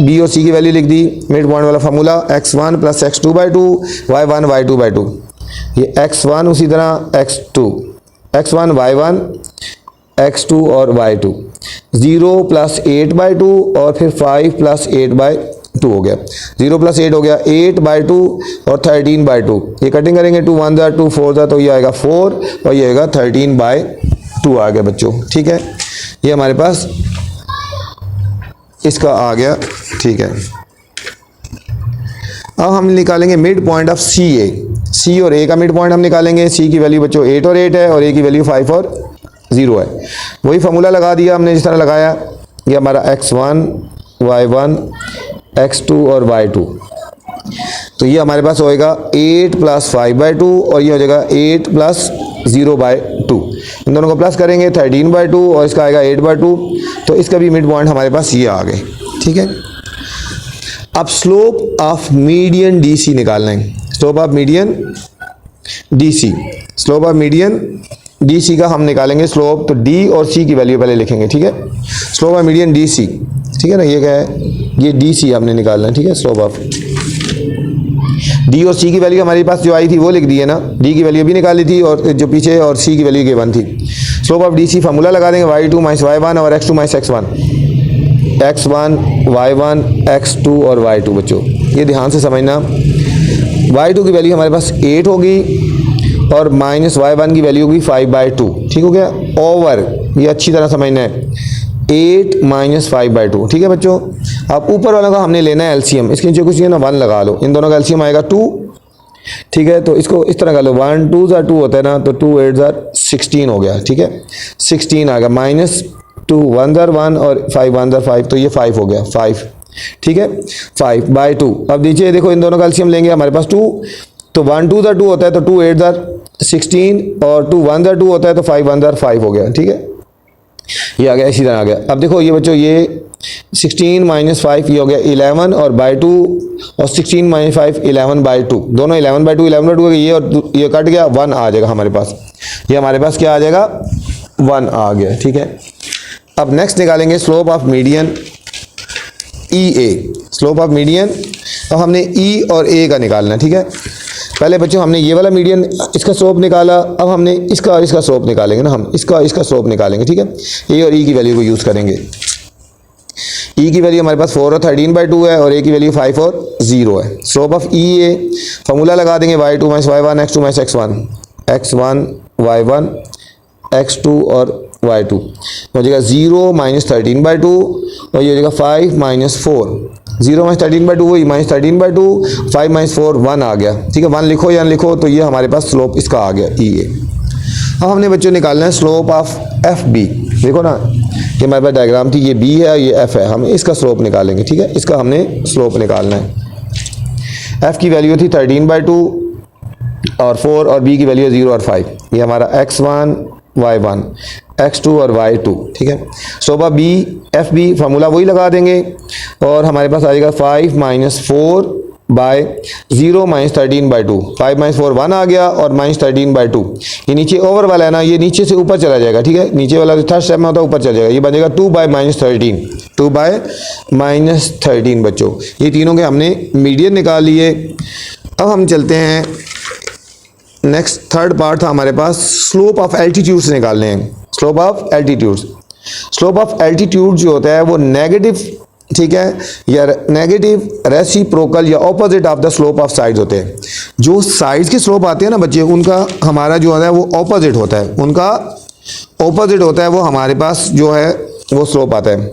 बी और सी की वैल्यू लिख दी, मिड पॉइंट वाला formula x1 plus x2 by 2, y1 y2 by 2, ये x1 उसी तरह x2, x1 y1 x2 और y2, 0 प्लस 8 बाई 2 और फिर 5 प्लस 8 बाई 2 हो गया, 0 प्लस 8 हो गया 8 बाई 2 और 13 बाई 2। ये कटिंग करेंगे 2 1 ज़ा 2 4 ज़ा, तो ये आएगा 4 और ये आएगा 13 बाई 2 आ गया बच्चों, ठीक है। ये हमारे पास इसका आ गया, ठीक है। अब हम निकालेंगे मिड पॉइंट ऑफ सी ए, सी और ए का मिड पॉइंट हम निकालेंगे। सी की वैल्यू बच्चों 8 और 8 है और ए की वैल्यू 5 और 0 है। वही फॉर्मूला लगा दिया हमने जिस तरह लगाया, ये हमारा x1, y1, x2 और y2। तो ये हमारे पास होएगा 8 प्लस 5 बाई 2 और ये हो जाएगा 8 प्लस 0 बाई 2। इन दोनों को प्लस करेंगे 13 बाई 2 और इसका आएगा 8 बाई 2, तो इसका भी मिड पॉइंट हमारे पास ये आ गए, ठीक है। अब slope of median D C निकालना है। Slope of median D C, slope of median D C का हम निकालेंगे स्लोप, तो डी और सी की वैल्यू पहले लिखेंगे, ठीक है। Slope of median D C, ठीक है ना, ये क्या है, ये डी सी हमने निकालना है, ठीक है। स्लोप ऑफ डी और सी की वैल्यू हमारे पास जो आई थी वो लिख दी है ना, डी की वैल्यू भी निकाली थी और जो पीछे और सी की वैल्यू गिवन थी। Slope of D C formula लगा देंगे y2 माइनस y1 और x2 minus x1, x1 y1 x2 और y2 बच्चों ये ध्यान से समझना। y2 की वैल्यू हमारे पास 8 होगी और माइनस y1 की वैल्यू होगी 5/2, ठीक हो गया, ओवर, ये अच्छी तरह समझना है, 8 माइनस 5/2, ठीक है बच्चों। अब ऊपर वाला का हमने लेना है एलसीएम, इसके नीचे कुछ ना 1 लगा लो, इन दोनों का एलसीएम आएगा 2, ठीक है। तो इसको इस तरह कर लो, 1 2 2 होता है ना, तो 2 8 16 हो गया, ठीक है, 16 आ गया, माइनस 2 1 1 और 5 1 5, तो ये 5 हो गया, 5, ठीक है, 5/2। अब नीचे देखो इन दोनों का एलसीएम लेंगे, हमारे पास 2, तो 1 2 2 होता है तो 2 8 16 और 2 1 2 होता है तो 5 1 5 हो गया, ठीक है, ये आ गया, इसी तरह आ गया। अब देखो ये बच्चों ये 16 माइनस 5 ये हो गया 11 और बाई 2 और 16 माइनस 5 11/2, दोनों 11/2 11/2 हो गया, ये और ये कट गया, 1 आ जाएगा हमारे पास, ये हमारे पास क्या आ जाएगा, 1 आ गया, ठीक है। अब नेक्स्ट निकालेंगे slope of median E A, slope of median, अब हमने ई और ए का निकालना है, ठीक है। पहले बच्चों हमने ये वाला मीडियन इसका स्लोप निकाला, अब हमने इसका और इसका स्लोप निकालेंगे ना, हम इसका स्लोप निकालेंगे, ठीक है। ए और ई की वैल्यू को यूज़ करेंगे, ई की वैल्यू हमारे पास 4 और 13/2 है और ए की वैल्यू 5 और 0 है। Slope of E A formula लगा देंगे, y2 minus y1 x2 minus x1, x1 y1 x2 और y2 हो जाएगा 0 माइनस 13/2 और ये हो जाएगा 5 माइनस 4, 0 माइनस 13/2 वही माइनस 13/2, 5 माइनस 4 1 आ गया, ठीक है, 1 लिखो या लिखो, तो ये हमारे पास स्लोप इसका आ गया ई ए। अब हमने बच्चों निकालना है स्लोप ऑफ एफ बी, देखो ना ये हमारे पास डायग्राम थी, ये बी है ये एफ है, हम इसका स्लोप निकालेंगे, ठीक है, इसका हमने स्लोप निकालना है। एफ की वैल्यू थी 13/2 और 4 और बी की वैल्यू 0 और 5, ये हमारा x1 y1 x2 और y2, ठीक है। Slope of B F B formula वही लगा देंगे और हमारे पास आ जाएगा 5 माइनस 4 बाय 0 माइनस 13/2, 5 माइनस 4 1 आ गया और माइनस 13/2, ये नीचे ओवर वाला है ना, ये नीचे से ऊपर चला जाएगा, ठीक है, नीचे वाला थर्ड स्टेप में होता है ऊपर चला जाएगा, ये बन जाएगा 2 बाय माइनस 13, 2 बाय माइनस 13 बच्चों। ये तीनों के हमने मीडियन निकाल लिए। अब हम चलते हैं नेक्स्ट थर्ड पार्ट था हमारे पास, स्लोप ऑफ एल्टीट्यूड्स निकालने हैं, slope of altitudes. Slope of altitude जो होता है वो नेगेटिव, ठीक है, या नेगेटिव रेसिप्रोकल या opposite of the slope of sides होते हैं। जो साइड्स के स्लोप आते हैं ना बच्चे, उनका हमारा जो है वो ऑपोजिट होता है, उनका ऑपोजिट होता है, वो हमारे पास जो है वो स्लोप आता है।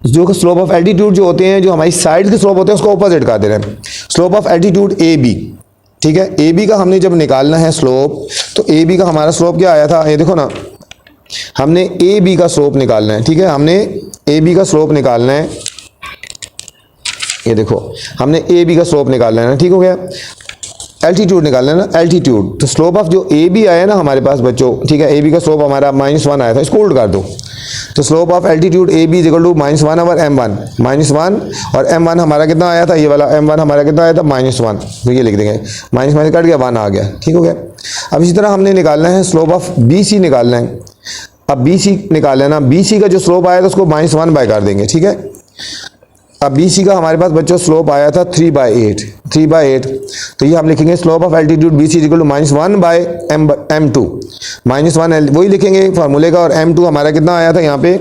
जो स्लोप ऑफ एल्टीट्यूड जो होते हैं, जो हमारी साइड के स्लोप होते हैं, उसको ऑपोजिट कर दे रहे हैं। Slope of altitude A B, ठीक है, ए बी का हमने जब निकालना है स्लोप, तो ए बी का हमारा स्लोप क्या आया था, ये देखो ना, हमने ए बी का स्लोप निकालना है, ठीक है, हमने ए बी का स्लोप निकालना है, ये देखो हमने ए बी का स्लोप निकालना है ना, ठीक हो गया। एल्टीट्यूड निकालना है ना, एल्टीट्यूड, तो स्लोप ऑफ जो ए बी आया ना हमारे पास बच्चों, ठीक है, ए बी का स्लोप हमारा -1 आया था, इसको उल्ट कर दो, तो slope of altitude A B equal to -1 over m1, -1 और m1 हमारा कितना आया था, ये वाला m1 हमारा कितना आया था -1, तो ये लिख देंगे, माइनस माइनस कट गया 1 आ गया, ठीक हो गया। अब इसी तरह हमने निकालना है स्लोप ऑफ बी सी निकालना है। अब बी सी निकाल लेना, बी सी का जो स्लोप आया था उसको -1 बाय कर देंगे, ठीक है। अब बी सी का हमारे पास बच्चों स्लोप आया था 3/8, 3/8, तो ये हम लिखेंगे slope of altitude B C equal to -1 by m2, -1 वही लिखेंगे फार्मूले का, और m2 हमारा कितना आया था यहाँ पे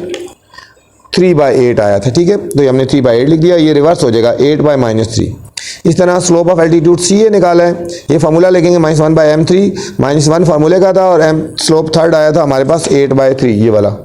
3/8 आया था, ठीक है, तो ये हमने 3/8 लिख दिया, ये रिवर्स हो जाएगा 8 बाय -3। इस तरह स्लोप ऑफ एल्टीट्यूड सी ए निकाला है, ये फार्मूला लिखेंगे -1 बाय m3, -1 फार्मूले का था और m स्लोप थर्ड आया था हमारे पास 8/3 ये वाला,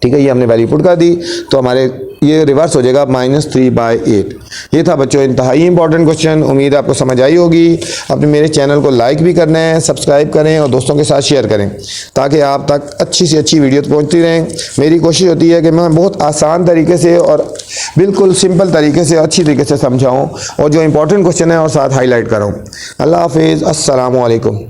ठीक है, ये हमने वैल्यू पुट कर दी, तो हमारे ये रिवर्स हो जाएगा -3/8। ये था बच्चों इंतहाई इंपॉर्टेंट क्वेश्चन, उम्मीद है आपको समझ आई होगी। अपने मेरे चैनल को लाइक भी करना है, सब्सक्राइब करें और दोस्तों के साथ शेयर करें, ताकि आप तक अच्छी से अच्छी वीडियो पहुंचती रहें। मेरी कोशिश होती है कि मैं बहुत आसान तरीके से और बिल्कुल सिंपल तरीके से अच्छी तरीके से समझाऊँ और जो इंपॉर्टेंट क्वेश्चन है और साथ हाईलाइट कराऊँ। अल्लाह हाफिज़, अस्सलामु अलैकुम।